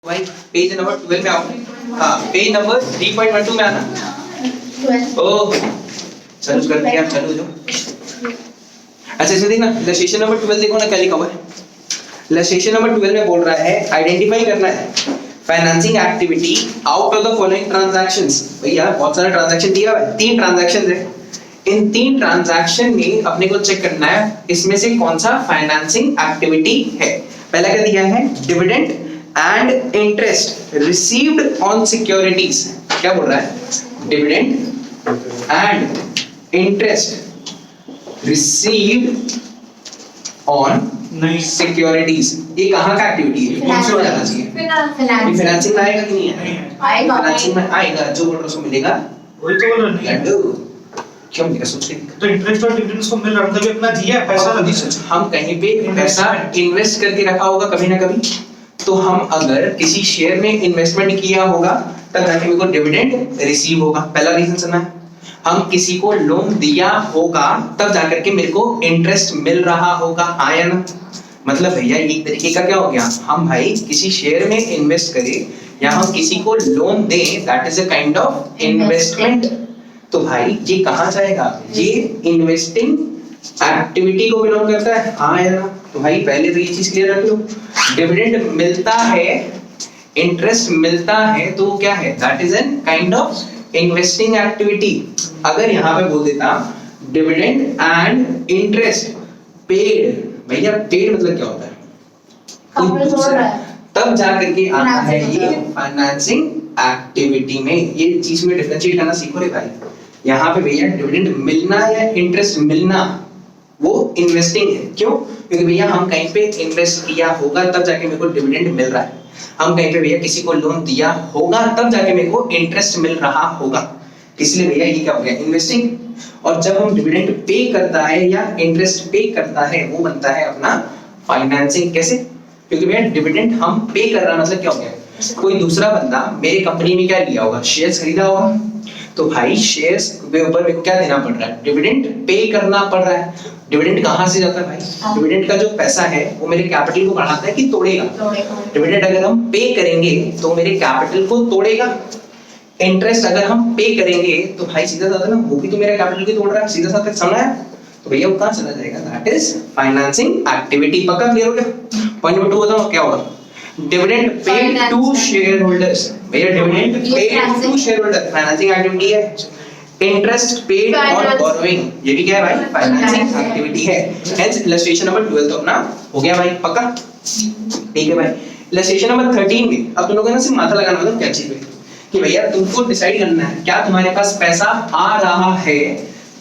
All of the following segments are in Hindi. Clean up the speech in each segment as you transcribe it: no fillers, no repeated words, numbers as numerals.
भाई पेज नंबर 12 में आओ। हाँ पेज नंबर 3.12 में आना। ओह चलो कर दिया, चलो जो अच्छा इसमें देखना इलस्ट्रेशन नंबर 12 देखो ना क्या लिखा हुआ है। इलस्ट्रेशन नंबर 12 में बोल रहा है आइडेंटिफाई करना है financing activity out of the following transactions. भैया बहुत सारे ट्रांजैक्शन दिया हुआ है, 3 ट्रांजैक्शन है। इन 3 ट्रांजैक्शन में अपने को चेक करना है इसमें से कौन सा फाइनेंसिंग एक्टिविटी है। पहला क्या दिया है dividend and interest received on securities. क्या बोल रहा है dividend and interest received on securities. ये कहाँ का एक्टिविटी है, कौन सा जाना चाहिए? फाइनेंसिंग में आएगा कि नहीं आएगा? फाइनेंसिंग में आएगा, जो बोल रहा उसको मिलेगा वही तो बोल रहा लड्डू। क्यों मिलेगा सोच के तो इंटरेस्ट और डिविडेंड्स को मिल रहा है, मतलब अपना दिया है पैसा लगा सोच। हम कहीं पे पैसा इन्वेस्ट करके रखा होगा कभी ना कभी, तो हम अगर किसी शेयर में इन्वेस्टमेंट किया होगा तब जाके मेरे को डिविडेंड रिसीव होगा। पहला रीजन सुना है। हम किसी को लोन दिया होगा तब जाकर के मेरे को इंटरेस्ट मिल रहा होगा, हाँ या ना? मतलब भैया एक तरीके का क्या हो गया, हम भाई किसी शेयर में इन्वेस्ट करें या हम किसी को लोन दें, that is a kind of investment. तो भाई ये कहाँ जाएगा, ये इन्वेस्टिंग एक्टिविटी को बिलोंग करता है, हाँ या ना? तो भाई पहले तो ये चीज क्लियर रख लो, डिविडेंड मिलता है इंटरेस्ट मिलता है तो क्या है, that is an kind of investing activity. अगर यहाँ पे बोल देता डिविडेंड एंड इंटरेस्ट पेड, भैया पेड मतलब क्या होता है, तब जा करके आता है ये फाइनेंसिंग एक्टिविटी में। ये चीज में डिफरेंशिएट करना सीखो रे भाई। यहाँ पे भैया डिविडेंड मिलना या इंटरेस्ट मिलना वो इन्वेस्टिंग है। क्यों? क्योंकि भैया हम कहीं पे इन्वेस्ट किया होगा तब जाके मेरे को डिविडेंड मिल रहा है। हम कहीं पे भैया किसी को लोन दिया होगा तब जाके मेरे को इंटरेस्ट मिल रहा होगा, इसलिए भैया ये क्या हो गया इन्वेस्टिंग। और जब हम डिविडेंड पे करता है या इंटरेस्ट पे करता है वो बनता है अपना फाइनेंसिंग। कैसे? क्योंकि भैया डिविडेंड हम पे कर रहा है, मतलब क्या हो गया, कोई दूसरा बंदा मेरे कंपनी में क्या लिया होगा, शेयर्स खरीदा होगा, तो भाई शेयर्स के ऊपर मेरे को क्या देना पड़ रहा है, डिविडेंड पे करना पड़ रहा है। डिविडेंड कहाँ से जाता है भाई, डिविडेंड का जो पैसा है वो मेरे कैपिटल को बढ़ाता है कि तोड़ेगा? डिविडेंड अगर हम पे करेंगे तो मेरे कैपिटल को तोड़ेगा। इंटरेस्ट अगर हम पे करेंगे तो भाई सीधा साधा ना वो भी तो मेरा कैपिटल को तोड़ रहा है, सीधा साधा समझ आया? तो भैया वो कहाँ चला जाएगा, दैट इज फाइनेंसिंग एक्टिविटी। पक्का क्लियर हो गया? पॉइंट नंबर 2 बताओ क्या होगा, dividend paid to shareholders. भैया dividend paid to shareholder financing activity है। इंटरेस्ट पेड ऑन बोरोइंग, ये भी क्या है भाई, फाइनेंसिंग एक्टिविटी है। हेंस इलस्ट्रेशन नंबर 12 तो अपना हो गया भाई, पक्का ठीक है भाई। इलस्ट्रेशन नंबर 13 में अब तुम लोगों ने सिर्फ माथा लगाना मतलब क्या चीज है कि भैया तुमको डिसाइड करना है क्या तुम्हारे पास पैसा आ रहा है,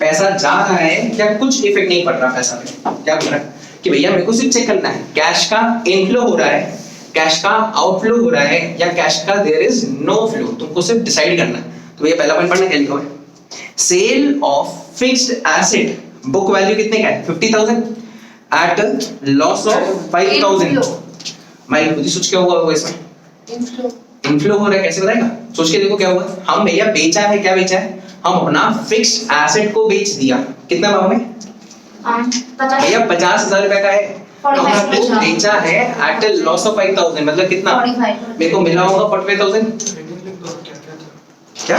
पैसा जा रहा है, क्या कुछ इफेक्ट नहीं पड़ रहा पैसा पे। क्या बोल रहा है कि भैया मेरे को सिर्फ चेक करना है कैश का इनफ्लो हो रहा है, कैश का आउटफ्लो हो रहा है, या कैश का देयर इज नो फ्लो। तुमको सिर्फ डिसाइड करना है। तो ये पहला पॉइंट पढ़ना क्या लिखा है, sale of fixed asset, book value कितने का है 50,000 एट लॉस ऑफ 5,000। भाई खुद ही सोच क्या हुआ होगा इसमें, इनफ्लो हो रहा है, कैसे बताएगा? सोच के देखो क्या हुआ। हम भैया बेचा है, क्या बेचा है, हम अपना फिक्स्ड एसेट को बेच दिया। कितना भाव में भैया 50,000 रुपए का है, हमने वो बेचा है एट लॉस ऑफ 5,000, मतलब कितना मेरे को मिला होगा 45,000। क्या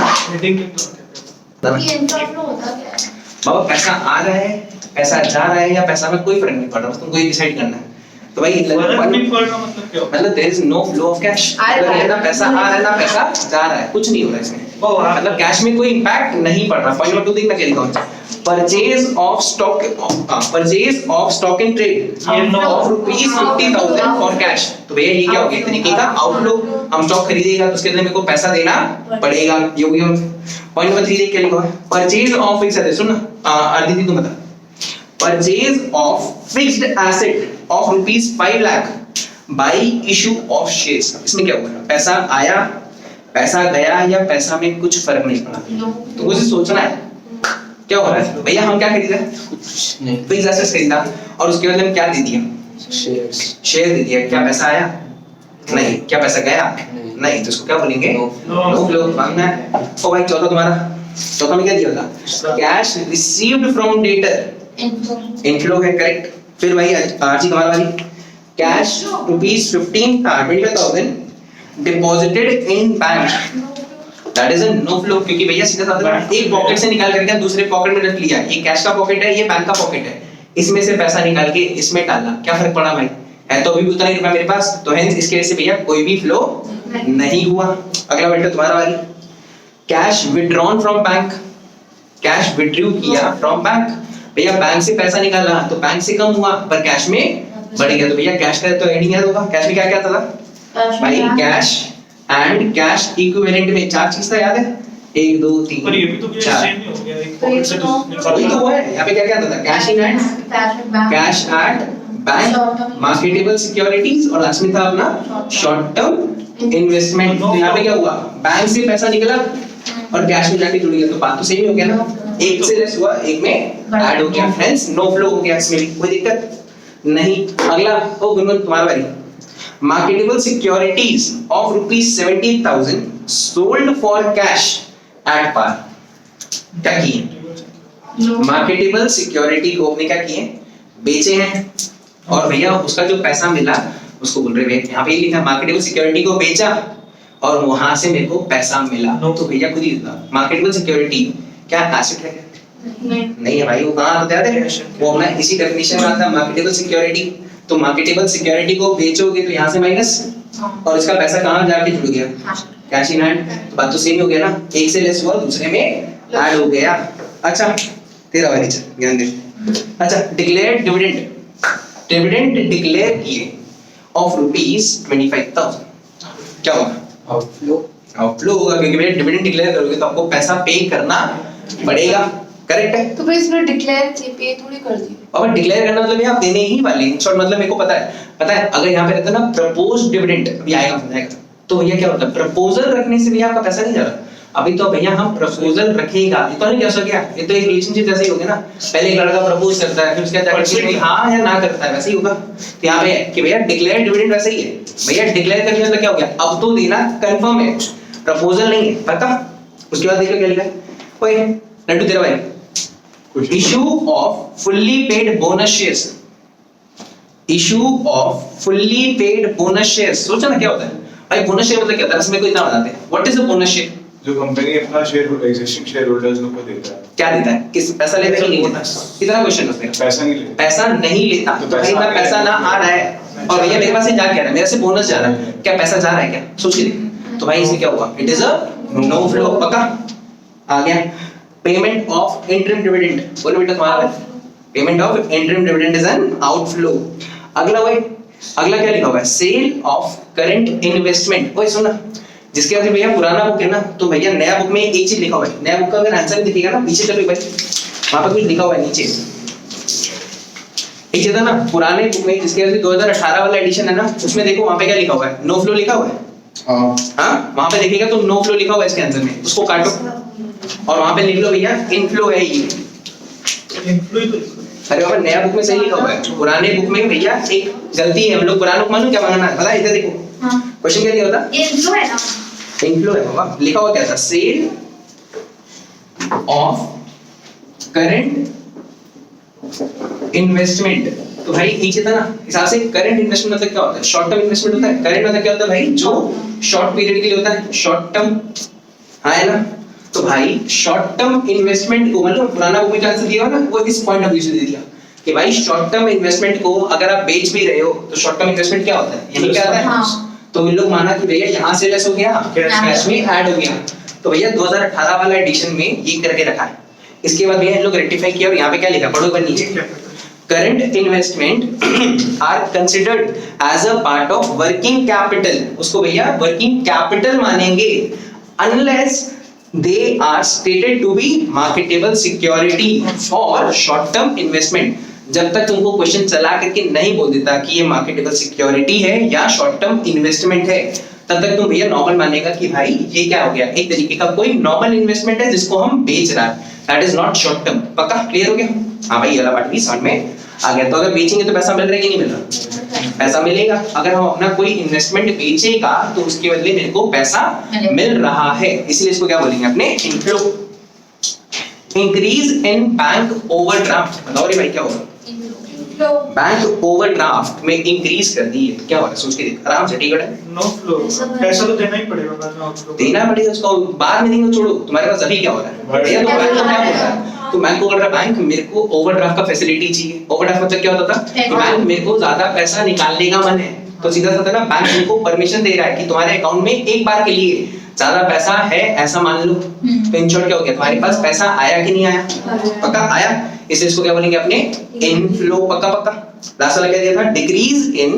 बाबा पैसा आ रहा है, पैसा जा रहा है या पैसा में कोई फर्क नहीं पड़ रहा, तुमको ये डिसाइड करना है। तो भाई मतलब there is no flow of cash, ना पैसा आ रहा है ना पैसा जा रहा है, कुछ नहीं हो रहा है इसमें, मतलब कैश में कोई इंपैक्ट नहीं पड़ रहा। पॉइंट नंबर 2 देखना क्या लिखा है, purchase of stock in trade off rupees 50,000 for cash. तो भैया ये क्या हो गया, तरीके का आउटफ्लो। हम स्टॉक खरीदेगा तो उसके लिए मेरे को पैसा देना पड़ेगा, ये हो गया। पॉइंट नंबर 3 देख क्या लिखा है, परचेज ऑफ फिक्स्ड एसेट। सुन आदित्य तुम बता, purchase of fixed asset of rupees 5 lakh by issue of shares. इसमें क्या हुआ, पैसा आया, पैसा गया, या पैसा में कुछ फर्क नहीं पड़ा। तो मुझे सोचना है क्या हो रहा है। भैया हम क्या खरीदा, फिक्स्ड एसेट्स खरीदा और उसके बाद हम क्या दे दिया, शेयर दे दिया। क्या पैसा आया? नहीं। क्या पैसा गया? नहीं। तो इसको क्या बोलेंगे, नो फ्लो। मांगना है। ओ भाई चौथा तुम्हारा, चौथा में क्या दिया था, cash received from debtor, inflow है, करेक्ट। फिर भाई आरजी तुम्हारा वाली cash rupees 25,000 deposited in bank that is a no flow, क्योंकि भैया सीधा साधा एक पॉकेट से निकाल करके दूसरे पॉकेट में रख लिया, ये कैश का पॉकेट है, ये बैंक का पॉकेट है, इसमें से पैसा निकाल के इसमें डालना, क्या फर्क पड़ा भाई? है तो अभी भी उतना ही रुपया मेरे पास, तो हेंस इसके वजह से भैया कोई भी फ्लो नहीं हुआ। अगला बेटा तुम्हारा वाली, cash withdrawn from bank, cash withdraw किया फ्रॉम बैंक, भैया बैंक से पैसा निकाला तो बैंक से कम हुआ पर कैश में बढ़ गया, तो भैया कैश का तो एडिंग याद होगा, कैश में क्या क्या था भाई? कैश एंड कैश इक्विवेलेंट में चार चीज था, याद है? 1 2 3 पर ये भी तो ये सेम ही हो गया, एक पॉकेट से वही तो है, यहाँ पे क्या क्या था? Cash in hand, cash at bank, marketable securities, और लास्ट में था अपना शॉर्ट टर्म इन्वेस्टमेंट। तो यहाँ पे क्या हुआ? बैंक से पैसा निकला और कैश में जाके जुड़ गया, तो बात तो सही हो गया ना, एक से लेस हुआ, एक में ऐड हो गया, फ्रेंड्स नो फ्लो हो गया, इसमें भी कोई दिक्कत नहीं। अगला ओ गुनगुन तुम्हारा बारी, marketable securities of ₹70,000 sold for cash at par, क्या किए? मार्केटेबल सिक्योरिटी को अपने क्या किए? बेचे हैं, और भैया उसका जो पैसा मिला उसको बोल रहे भैया यहाँ पे लिखा मार्केटेबल सिक्योरिटी को बेचा और वहां से मेरे को पैसा मिला, तो भैया खुद ही लिखा मार्केटेबल सिक्योरिटी क्या एसेट है? नहीं है भाई, वो कहाँ आता है? वो अपना इसी डेफिनेशन में आता है मार्केटेबल सिक्योरिटी। तो मार्केटेबल सिक्योरिटी को बेचोगे तो यहाँ से माइनस, और इसका पैसा कहाँ जाके जुड़ गया? कैश इन हैंड, तो बात तो सेम हो गया ना, एक से लेस हुआ दूसरे में ऐड हो गया। अच्छा तेरा वाली ध्यान दे। अच्छा डिक्लेयर्ड डिविडेंड, डिविडेंड डिक्लेयर किए ऑफ ₹25,000, क्या होगा? आउटफ्लो, आउटफ्लो होगा, क्योंकि भैया डिविडेंड डिक्लेयर करोगे तो आपको पैसा पे करना पड़ेगा, करेक्ट है? तो फिर इसमें डिक्लेयर थे, पे थोड़ी कर दी। और डिक्लेयर करना मतलब आप देने ही वाले, इन शॉर्ट मतलब मेरे को पता है अगर यहाँ पे रहता ना प्रपोज्ड डिविडेंड, अभी आएगा समझाएगा, तो भैया क्या होता है? प्रपोजल रखने से भी आपका पैसा नहीं जा रहा, अभी तो भैया हम प्रपोजल रखेगा, ये तो नहीं क्या हो गया, ये तो एक रिलेशनशिप जैसे ही हो गया ना, पहले एक लड़का प्रपोज करता है फिर उसके बाद जाकर हाँ या ना करता है, वैसे ही होगा। तो यहाँ पे कि भैया डिक्लेयर डिविडेंड वैसे ही है, भैया डिक्लेयर करने मतलब क्या हो गया? अब तो देना कंफर्म है, प्रपोजल नहीं है, पता? उसके बाद देखो क्या लिखा है, ओए लड्डू तेरा भाई, issue off fully paid bonus shares, issue off fully paid bonus shares, सोचो ना क्या होता है भाई? बोनस शेयर मतलब क्या होता है? इसमें कोई इतना बताते हैं, what is a bonus share? जो कंपनी अपना शेयर एग्जिस्टिंग शेयर होल्डर्स को देता है, क्या देता है? किस पैसा लेता है कि नहीं लेता? कितना क्वेश्चन है उसमें? पैसा नहीं लेता, पैसा नहीं लेता, तो भाई मैं पैसा ना आ रहा है और भैया मेरे पास से जा क्या रहा है? मेरे से बोनस जा रहा है, क्या पैसा जा रहा है क्या? सोच के देख, तो भाई इसमें क्या हुआ? It is a no flow, पक्का आ गया। पेमेंट ऑफ इंटरिम डिविडेंड, बोलो बेटा तुम्हारा, payment of interim dividend is an outflow. अगला वही, अगला क्या लिखा हुआ है? Sale of current investment. ओए सुना, जिसके बाद भैया पुराना बुक है ना, तो भैया नया बुक में एक चीज लिखा हुआ है, नया बुक का अगर आंसर दिखेगा ना, पीछे चलो भाई, वहां पर कुछ लिखा हुआ है नीचे, नीचे था ना पुराने बुक में, जिसके बाद 2018 वाला एडिशन है ना, उसमें देखो वहां पे क्या लिखा हुआ है? नो फ्लो लिखा हुआ है। हाँ वहां पे देखिएगा तो नो फ्लो लिखा हुआ है इसके आंसर में, उसको काटो और वहां पे लिख लो भैया इनफ्लो है ये। अरे बाबा नया बुक में सही लिखा हुआ है, पुराने बुक में भैया एक गलती है, हम लोग पुराने बुक मालूम क्या मांगना है? पता है? इधर देखो क्वेश्चन क्या लिखा होता? ये इनफ्लो है ना, इनफ्लो है बाबा, लिखा हुआ क्या था? सेल ऑफ करंट इन्वेस्टमेंट, तो भाई नीचे था ना, हिसाब से करंट इन्वेस्टमेंट मतलब क्या होता है? शॉर्ट टर्म इन्वेस्टमेंट होता है। करंट मतलब क्या होता है भाई? जो शॉर्ट पीरियड के लिए होता है, शॉर्ट टर्म, हाँ है ना? तो भाई शॉर्ट टर्म इन्वेस्टमेंट को मतलब पुराना बुक में आंसर दिया हुआ ना, वो इस पॉइंट ऑफ व्यू से दे दिया कि भाई शॉर्ट टर्म इन्वेस्टमेंट को अगर आप बेच भी रहे हो तो शॉर्ट टर्म इन्वेस्टमेंट क्या होता है? यही क्या आता है? हाँ। तो इन लोग माना कि भैया यहाँ से लेस हो गया, कैश में ऐड हो गया, तो भैया 2018 वाला एडिशन में ये करके रखा है। इसके बाद भैया इन लोग रेक्टिफाई किया और यहाँ पे क्या लिखा? पढ़ो एक नीचे, current investment are considered as a part of working capital, उसको भैया वर्किंग कैपिटल मानेंगे unless they are stated to be marketable security for short term investment। जब तक तुमको क्वेश्चन चला करके नहीं बोल देता कि ये मार्केटेबल सिक्योरिटी है या शॉर्ट टर्म इन्वेस्टमेंट है, तब तक तुम भैया नॉर्मल मानेगा कि भाई ये क्या हो गया? एक तरीके का कोई नॉर्मल इन्वेस्टमेंट है जिसको हम बेच रहा है, that is not short term. पक्का क्लियर हो गया? हाँ भाई ये वाला बात भी समझ में आ गया। तो अगर बेचेंगे तो पैसा मिल रहा है कि नहीं मिल रहा? पैसा मिलेगा। अगर हम अपना कोई इन्वेस्टमेंट बेचेगा तो उसके बदले मेरे को पैसा मिल रहा है, इसलिए इसको क्या बोलेंगे अपने? Inflow. Increase in bank overdraft, बताओ रे भाई क्या होगा? फ्लो बैंक ओवरड्राफ्ट में इंक्रीज कर दी है, क्या हो रहा है सोच के देख आराम से, ठीक है? नो फ्लो, पैसा तो देना ही पड़ेगा बाद में outflow। देना पड़ेगा उसको, बाद में देंगे छोड़ो, तुम्हारे पास अभी क्या हो रहा है? भैया तो बैंक को क्या बोल रहा है? तो बैंक को बोल रहा है बैंक मेरे को ओवरड्राफ्ट का फैसिलिटी चाहिए। ओवरड्राफ्ट मतलब क्या होता था कि बैंक मेरे को ज्यादा पैसा निकालने का मन है, तो सीधा सा था ना बैंक मेरे को परमिशन दे रहा है कि तुम्हारे अकाउंट में एक बार के लिए ज्यादा पैसा है ऐसा मान लो। तो इन शॉर्ट क्या हो गया, तुम्हारे पास पैसा आया कि नहीं आया? पक्का आया, इसलिए इसको क्या बोलेंगे अपने इनफ्लो। पक्का पक्का। लास्ट वाला क्या दिया था? Decrease in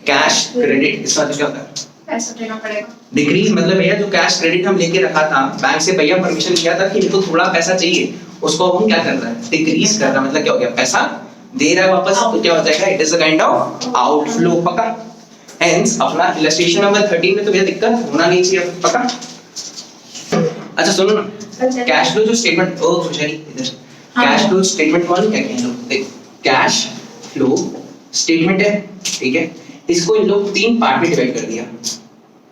cash credit. इसका मतलब क्या होता है? पैसा देना पड़ेगा। डिक्रीज मतलब भैया जो कैश क्रेडिट हम लेके रखा था बैंक से, भैया परमिशन लिया था कि मेरे को थोड़ा पैसा चाहिए, उसको अब हम क्या कर रहा है? डिक्रीज कर रहा है। मतलब क्या हो गया, पैसा दे रहा है वापस, तो क्या हो जाएगा? It is a kind of outflow. पक्का। हेंस अपना इलस्ट्रेशन नंबर 13 में तो भैया दिक्कत होना नहीं चाहिए। पक्का। अच्छा सुनो ना, कैश फ्लो जो स्टेटमेंट, ओ खुशहाली इधर, कैश फ्लो स्टेटमेंट कौन क्या कहें लोग? देख, कैश फ्लो स्टेटमेंट है, ठीक है? इसको इन लोग 3 पार्ट में डिवाइड कर दिया।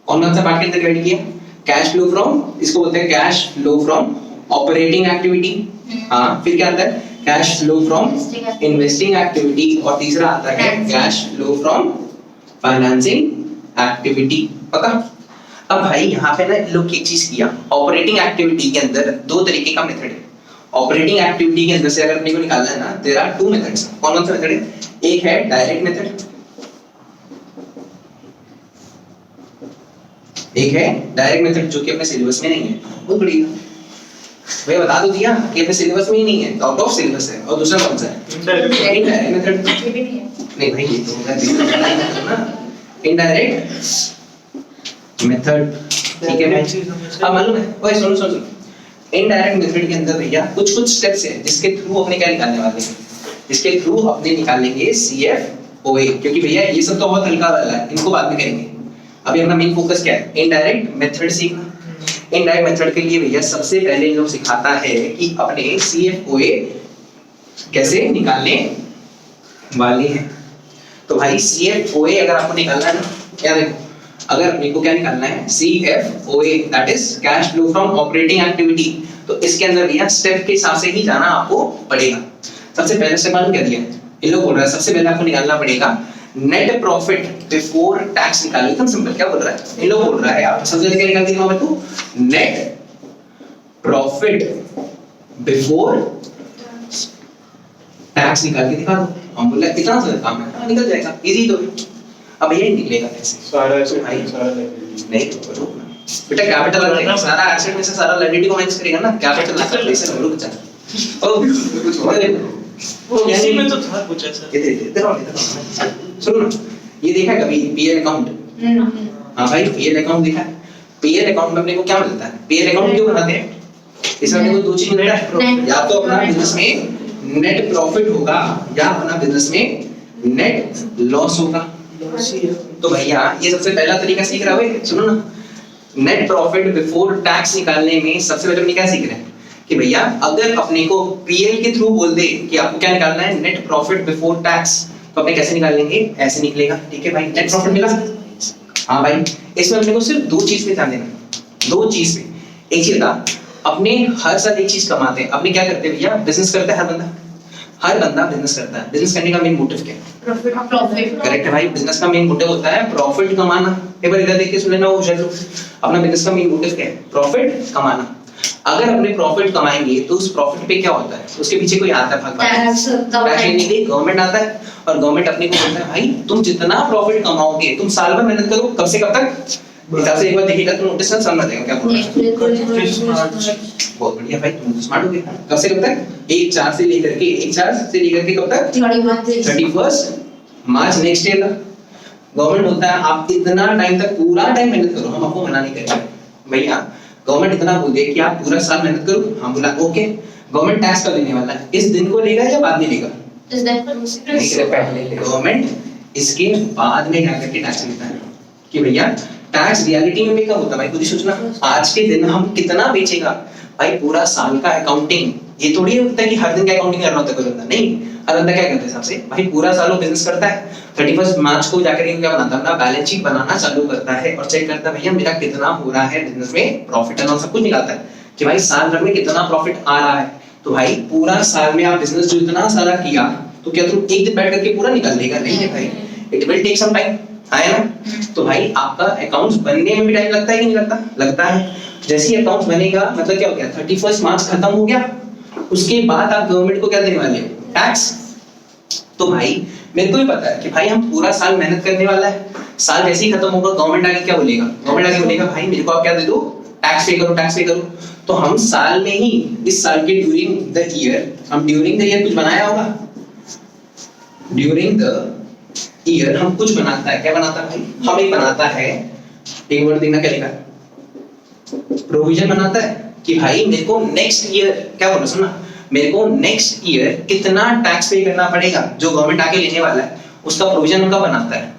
कौन सा पार्ट के अंदर डिवाइड किया? कैश फ्लो फ्रॉम, इसको बोलते हैं cash flow from operating activity. हाँ, फिर क्या आता है? Cash flow from investing activity, और तीसरा आता है cash flow from financing activity. पक्का। अब भाई यहाँ पे ना इन लोग एक चीज किया, ऑपरेटिंग एक्टिविटी के अंदर 2 तरीके का मेथड है। ऑपरेटिंग एक्टिविटी के अंदर से अगर अपने को निकालना है ना, देयर आर 2 मेथड्स। कौन सा मेथड है? एक है डायरेक्ट मेथड, एक है डायरेक्ट मेथड जो कि अपने सिलेबस में नहीं है। बहुत बढ़िया भैया, बता दो दिया कि अपने सिलेबस में ही नहीं है, आउट ऑफ सिलेबस है। और दूसरा कौन सा है? Indirect method. ये भी नहीं है। नहीं भाई, ये तो होगा ना इनडायरेक्ट मेथड, ठीक है भाई? अब मालूम है, ओए सुनो सुनो सुनो, इनडायरेक्ट मेथड के अंदर भैया कुछ कुछ स्टेप्स हैं जिसके थ्रू अपने क्या निकालने वाले हैं, जिसके थ्रू अपने निकालेंगे CFOA। क्योंकि भैया ये सब तो बहुत हल्का वाला है, इनको बाद में करेंगे। अभी अपना मेन फोकस क्या है? इनडायरेक्ट मेथड सीखना। इनडायरेक्ट मेथड के लिए भैया सबसे पहले इन लोग सिखाता है कि अपने CFOA कैसे निकालने वाले हैं। तो भाई CFOA अगर आपको निकालना है ना, क्या देखो, अगर मेरे को क्या निकालना है? CFOA that is cash flow from operating activity. तो इसके अंदर भैया स्टेप के हिसाब से ही जाना आपको पड़ेगा। सबसे पहले स्टेप मालूम क्या दिया? इन लोग बोल रहा है सबसे पहले आपको निकालना पड़ेगा नेट प्रॉफिट बिफोर टैक्स। निकालो, एकदम सिंपल। क्या बोल रहा है? इन लोग बोल रहा है आप सबसे पहले क्या निकाल के दिखाओ मेरे को? नेट प्रॉफिट बिफोर टैक्स निकाल के दिखा दो। हम बोल रहे हैं इतना सा काम है, हाँ, निकल जाएगा, इजी तो है। अब ये निकलेगा कैसे? सारा ऐसे भाई सारा liability। नहीं रुक ना बेटा, कैपिटल आ सारा एसेट में से सारा लायबिलिटी को माइनस करेगा ना, कैपिटल आता है। ऐसे रुक जा, ओ कुछ हो रहा है वो इसी में तो था कुछ ऐसा। ये दे इधर आओ सुनो ना, ये देखा है कभी पीएल अकाउंट? हाँ भाई, पीएल अकाउंट देखा है? पीएल अकाउंट में अपने को क्या मिलता है? पीएल अकाउंट क्यों बनाते हैं? इसमें अपने को 2 चीज मिलता है, या तो अपना बिजनेस में नेट प्रॉफिट होगा या अपना बिजनेस में नेट लॉस होगा। तो भैया ये सबसे पहला तरीका सीख रहा है। सुनो ना, नेट प्रॉफिट बिफोर टैक्स निकालने में सबसे पहले अपने क्या सीख रहे हैं कि भैया अगर अपने को पीएल के थ्रू बोल दे कि आपको क्या निकालना है? नेट प्रॉफिट बिफोर टैक्स, तो अपने कैसे निकालेंगे? ऐसे निकलेगा, ठीक है भाई? नेट प्रॉफिट मिला। हाँ भाई, इसमें अपने को सिर्फ 2 चीज पे ध्यान देना, 2 चीज पे। एक चीज था, अपने हर साल एक चीज कमाते हैं। अपने क्या करते हैं भैया? बिजनेस करता है हर बंदा बिजनेस करता है। बिजनेस करने का मेन मोटिव क्या है? प्रॉफिट। करेक्ट है भाई, बिजनेस का मेन मोटिव होता है प्रॉफिट कमाना। एक बार इधर देख के सुन लेना, वो चलो अपना बिजनेस का मेन मोटिव क्या है? प्रॉफिट कमाना। अगर अपने प्रॉफिट कमाएंगे तो उस प्रॉफिट पे क्या होता है? उसके पीछे कोई आता है भगवान, टैक्स लेने के लिए गवर्नमेंट आता है, और गवर्नमेंट अपने को बोलता है भाई तुम जितना प्रॉफिट कमाओगे तुम साल भर मेहनत करो, कब से कब तक? हिसाब से एक बार देखिएगा तो नोटिस में समझ जाएगा क्या बोल रहा है। बहुत बढ़िया भाई, तुम तो स्मार्ट हो गए। कब से कब तक? 1/4 से लेकर के 1/4 से लेकर के कब तक? 31 मार्च नेक्स्ट ईयर तक। गवर्नमेंट होता है आप इतना टाइम तक पूरा टाइम मेहनत करो, हम आपको मना नहीं करेंगे भैया। गवर्नमेंट इतना बोल दे कि आप पूरा साल मेहनत करो, हम बोला ओके। गवर्नमेंट टैक्स कब देने वाला है? इस दिन को लेगा या बाद में लेगा? पहले गवर्नमेंट इसके बाद में जाकर के टैक्स लेता है कि भैया टैक्स रियलिटी में भी कब होता है भाई? खुद ही सोचना, आज के दिन हम कितना बेचेगा भाई? पूरा साल का अकाउंटिंग, ये थोड़ी होता है कि हर दिन का अकाउंटिंग करना होता है कोई बंदा। नहीं, हर बंदा क्या करता है सबसे भाई? पूरा साल वो बिजनेस करता है, 31 मार्च को जाकर के क्या बनाता है? अपना बैलेंस शीट बनाना चालू करता है और चेक करता है भैया मेरा कितना हो रहा है बिजनेस में, प्रॉफिट एंड लॉस सब कुछ निकालता है कि भाई साल भर में कितना प्रॉफिट आ रहा है। तो भाई पूरा साल में आप बिजनेस जो इतना सारा किया तो तो क्या तुम एक दिन बैठ करके पूरा निकाल लेगा? नहीं है भाई, it will take some time, है ना? तो भाई आपका अकाउंट्स बनने में भी टाइम लगता है कि नहीं लगता? लगता है। जैसे ही अकाउंट्स बनेगा मतलब क्या हो गया, 31 मार्च खत्म हो गया, उसके बाद आप गवर्नमेंट को क्या देने वाले हो? टैक्स। तो भाई मेरे को भी पता है कि भाई हम पूरा साल मेहनत करने वाला है, साल जैसे ही खत्म होगा गवर्नमेंट आके क्या बोलेगा? गवर्नमेंट आके बोलेगा भाई मेरे को आप क्या दे दो? टैक्स पे करो, टैक्स पे करो। तो हम साल में ही, इस साल के ड्यूरिंग द ईयर, हम ड्यूरिंग द ईयर कुछ बनाया होगा? ड्यूरिंग द ईयर हम कुछ बनाता है, क्या बनाता है भाई? हम एक बनाता है, एक वर्ड देखना क्या लिखा है, प्रोविजन बनाता है कि भाई मेरे को नेक्स्ट ईयर, क्या बोलो सुनना, मेरे को नेक्स्ट ईयर कितना टैक्स पे करना पड़ेगा जो गवर्नमेंट आके लेने वाला है, उसका प्रोविजन उनका बनाता है।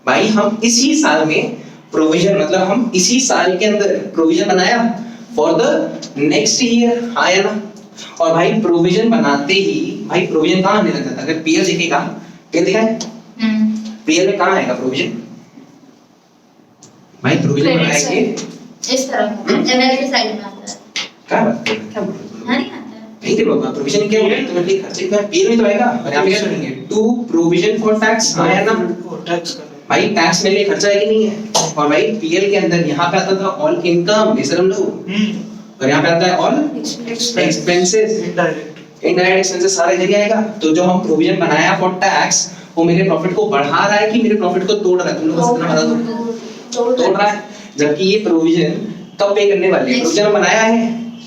भाई हम इसी साल में प्रोविजन, मतलब हम इसी साल के अंदर प्रोविजन बनाया फॉर द नेक्स्ट ईयर, आया ना? और भाई प्रोविजन बनाते ही भाई प्रोविजन कहाँ आने लग जाता है? अगर पीएल दिखेगा, पीएल दिखा है? पीएल में कहाँ आएगा प्रोविजन? भाई प्रोविजन बनाएंगे इस तरह जनरल के साइड में आता है। क्या बात कर रहे हो? क्या बोल रहे हो? हाँ, नहीं आता है। नहीं देखो प्रोविजन क्या होगा, तो मतलब खर्चे का पीएल में तो आएगा, और यहाँ पे क्या करेंगे? टू प्रोविजन फॉर टैक्स, आया ना? टैक्स कर भाई टैक्स मेरे लिए खर्चा है कि नहीं है? और भाई पीएल के अंदर यहाँ पे आता था ऑल इनकम, ये सर हम लोग, और यहाँ पे आता है all expenses, indirect indirect expenses, सारे जगह आएगा। तो जो हम प्रोविजन बनाया फॉर टैक्स, वो मेरे प्रॉफिट को बढ़ा रहा है कि मेरे प्रॉफिट को तोड़ रहा है? तुम लोग बस इतना बता दो। तोड़ रहा है। जबकि ये प्रोविजन कब पे करने वाले हैं? प्रोविजन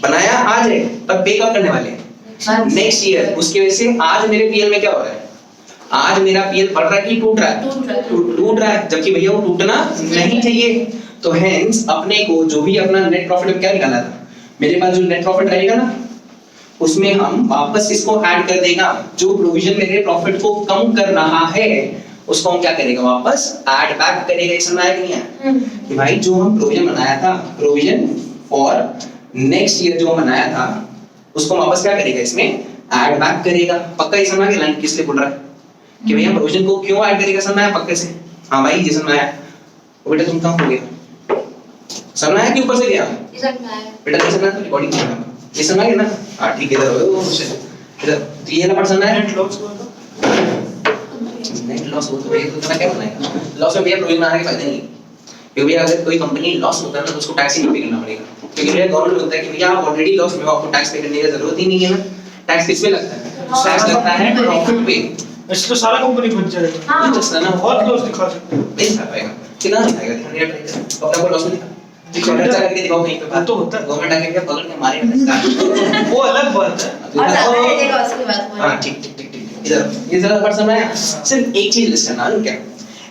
बनाया आज है, तब पे कब करने वाले हैं? Next year. उसकी वजह से आज मेरे पीएल में क्या हो रहा है? आज मेरा पीएल बढ़ रहा है कि टूट रहा है? टूट रहा है, जबकि भैया वो टूटना नहीं चाहिए। तो हेंस अपने को जो भी अपना नेट प्रॉफिट क्या निकाला था, मेरे पास जो नेट प्रॉफिट रहेगा ना, उसमें हम वापस इसको ऐड कर देगा। जो प्रोविजन मेरे प्रॉफिट को कम कर रहा है उसको हम क्या करेगा? वापस ऐड बैक करेगा। ये समझ आया कि नहीं आया? कि भाई जो हम प्रोविजन बनाया था, प्रोविजन फॉर नेक्स्ट ईयर जो बनाया था, उसको वापस क्या करेगा? इसमें ऐड बैक करेगा। पक्का ये समझ आ गया लाइन किस लिए बोल रहा है? कि भैया प्रोविजन को क्यों ऐड करेगा? समझ आया पक्के से? हाँ भाई ये समझ आया। बेटा तुम कहाँ हो गया? समझ आया कि ऊपर से गया? बेटा नहीं समझ आया तो रिकॉर्डिंग करना। ये समझ आ गया ना? हाँ ठीक है, इधर ये ना समझ आया? नेट लॉस हुआ नेट लॉस हो तो भैया तो तुम्हें क्या बनाएगा? लॉस में भैया प्रोविजन बनाने के फायदे नहीं, क्योंकि भैया अगर कोई कंपनी लॉस होता है ना तो उसको टैक्स ही नहीं पे करना पड़ेगा, क्योंकि भैया गवर्नमेंट बोलता है कि भैया आप ऑलरेडी लॉस में हो, आपको टैक्स पे करने की जरूरत ही नहीं है ना। टैक्स किस पे लगता है? टैक्स लगता है प्रॉफिट पे। ऐसे तो सारा कंपनी बच जाएगा। हाँ। तो जैसा ना बहुत लॉस दिखा सकते हैं। नहीं दिखा पाएगा, कितना दिखाएगा? दिखाने का ट्राई करो, अपना को लॉस में दिखा खर्चा करके दिखाओ कहीं पे। तो होता है। गवर्नमेंट आके क्या पकड़ के मारेगा? वो अलग बात है। और ज्यादा रहेगा उसके बाद वो। हाँ ठीक ठीक ठीक ठीक। इधर ये जरा पर समय है, सिर्फ एक चीज लिस्ट करना है क्या?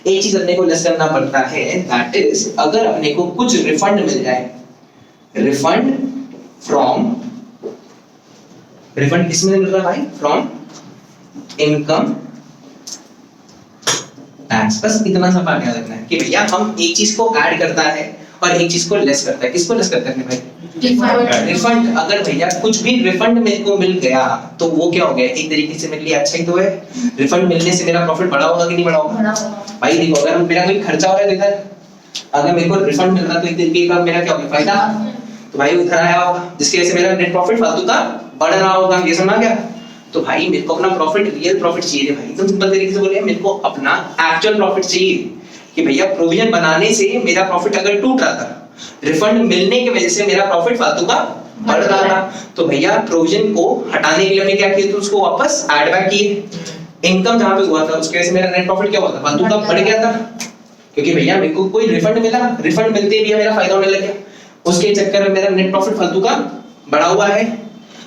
एक चीज अपने को लिस्ट करना पड़ता है, दैट इज अगर अपने को कुछ रिफंड मिल जाए, रिफंड फ्रॉम, रिफंड किसमें मिल रहा है भाई? From income tax. बस इतना सा पार्ट याद रखना है कि भैया हम एक चीज को ऐड करता है और एक चीज को लेस करता है। किसको लेस करता है भाई? रिफंड। अगर भैया कुछ भी रिफंड मेरे को मिल गया तो वो क्या हो गया? एक तरीके से मेरे लिए अच्छा ही तो है। रिफंड मिलने से मेरा प्रॉफिट बढ़ा होगा कि नहीं बढ़ा होगा? भाई देखो, अगर मेरा कोई खर्चा हो रहा है इधर, अगर मेरे को रिफंड मिल रहा है तो एक तरीके का मेरा क्या होगा? फायदा। तो भाई इधर आया होगा जिसकी वजह से मेरा नेट प्रॉफिट फालतू का बढ़ रहा होगा। ये समझ गया? तो भाई मेरे को अपना प्रॉफिट, रियल प्रॉफिट चाहिए भाई। एकदम सिंपल तरीके से बोलिए, मेरे को अपना एक्चुअल प्रॉफिट चाहिए कि भैया प्रोविजन बनाने से मेरा प्रॉफिट अगर टूट रहा था, रिफंड मिलने की वजह से मेरा प्रॉफिट फालतू का बढ़ रहा था, तो भैया प्रोविजन को हटाने के लिए हमने क्या किया? तो उसको वापस ऐड बैक किए। इनकम जहां पे हुआ था उसकी वजह से मेरा नेट प्रॉफिट क्या हुआ था? फालतू का बढ़ गया था, क्योंकि भैया मेरे को कोई रिफंड मिला, रिफंड मिलते ही मेरा फायदा होने लग गया। उसके चक्कर में मेरा नेट प्रॉफिट फालतू का बढ़ा हुआ है।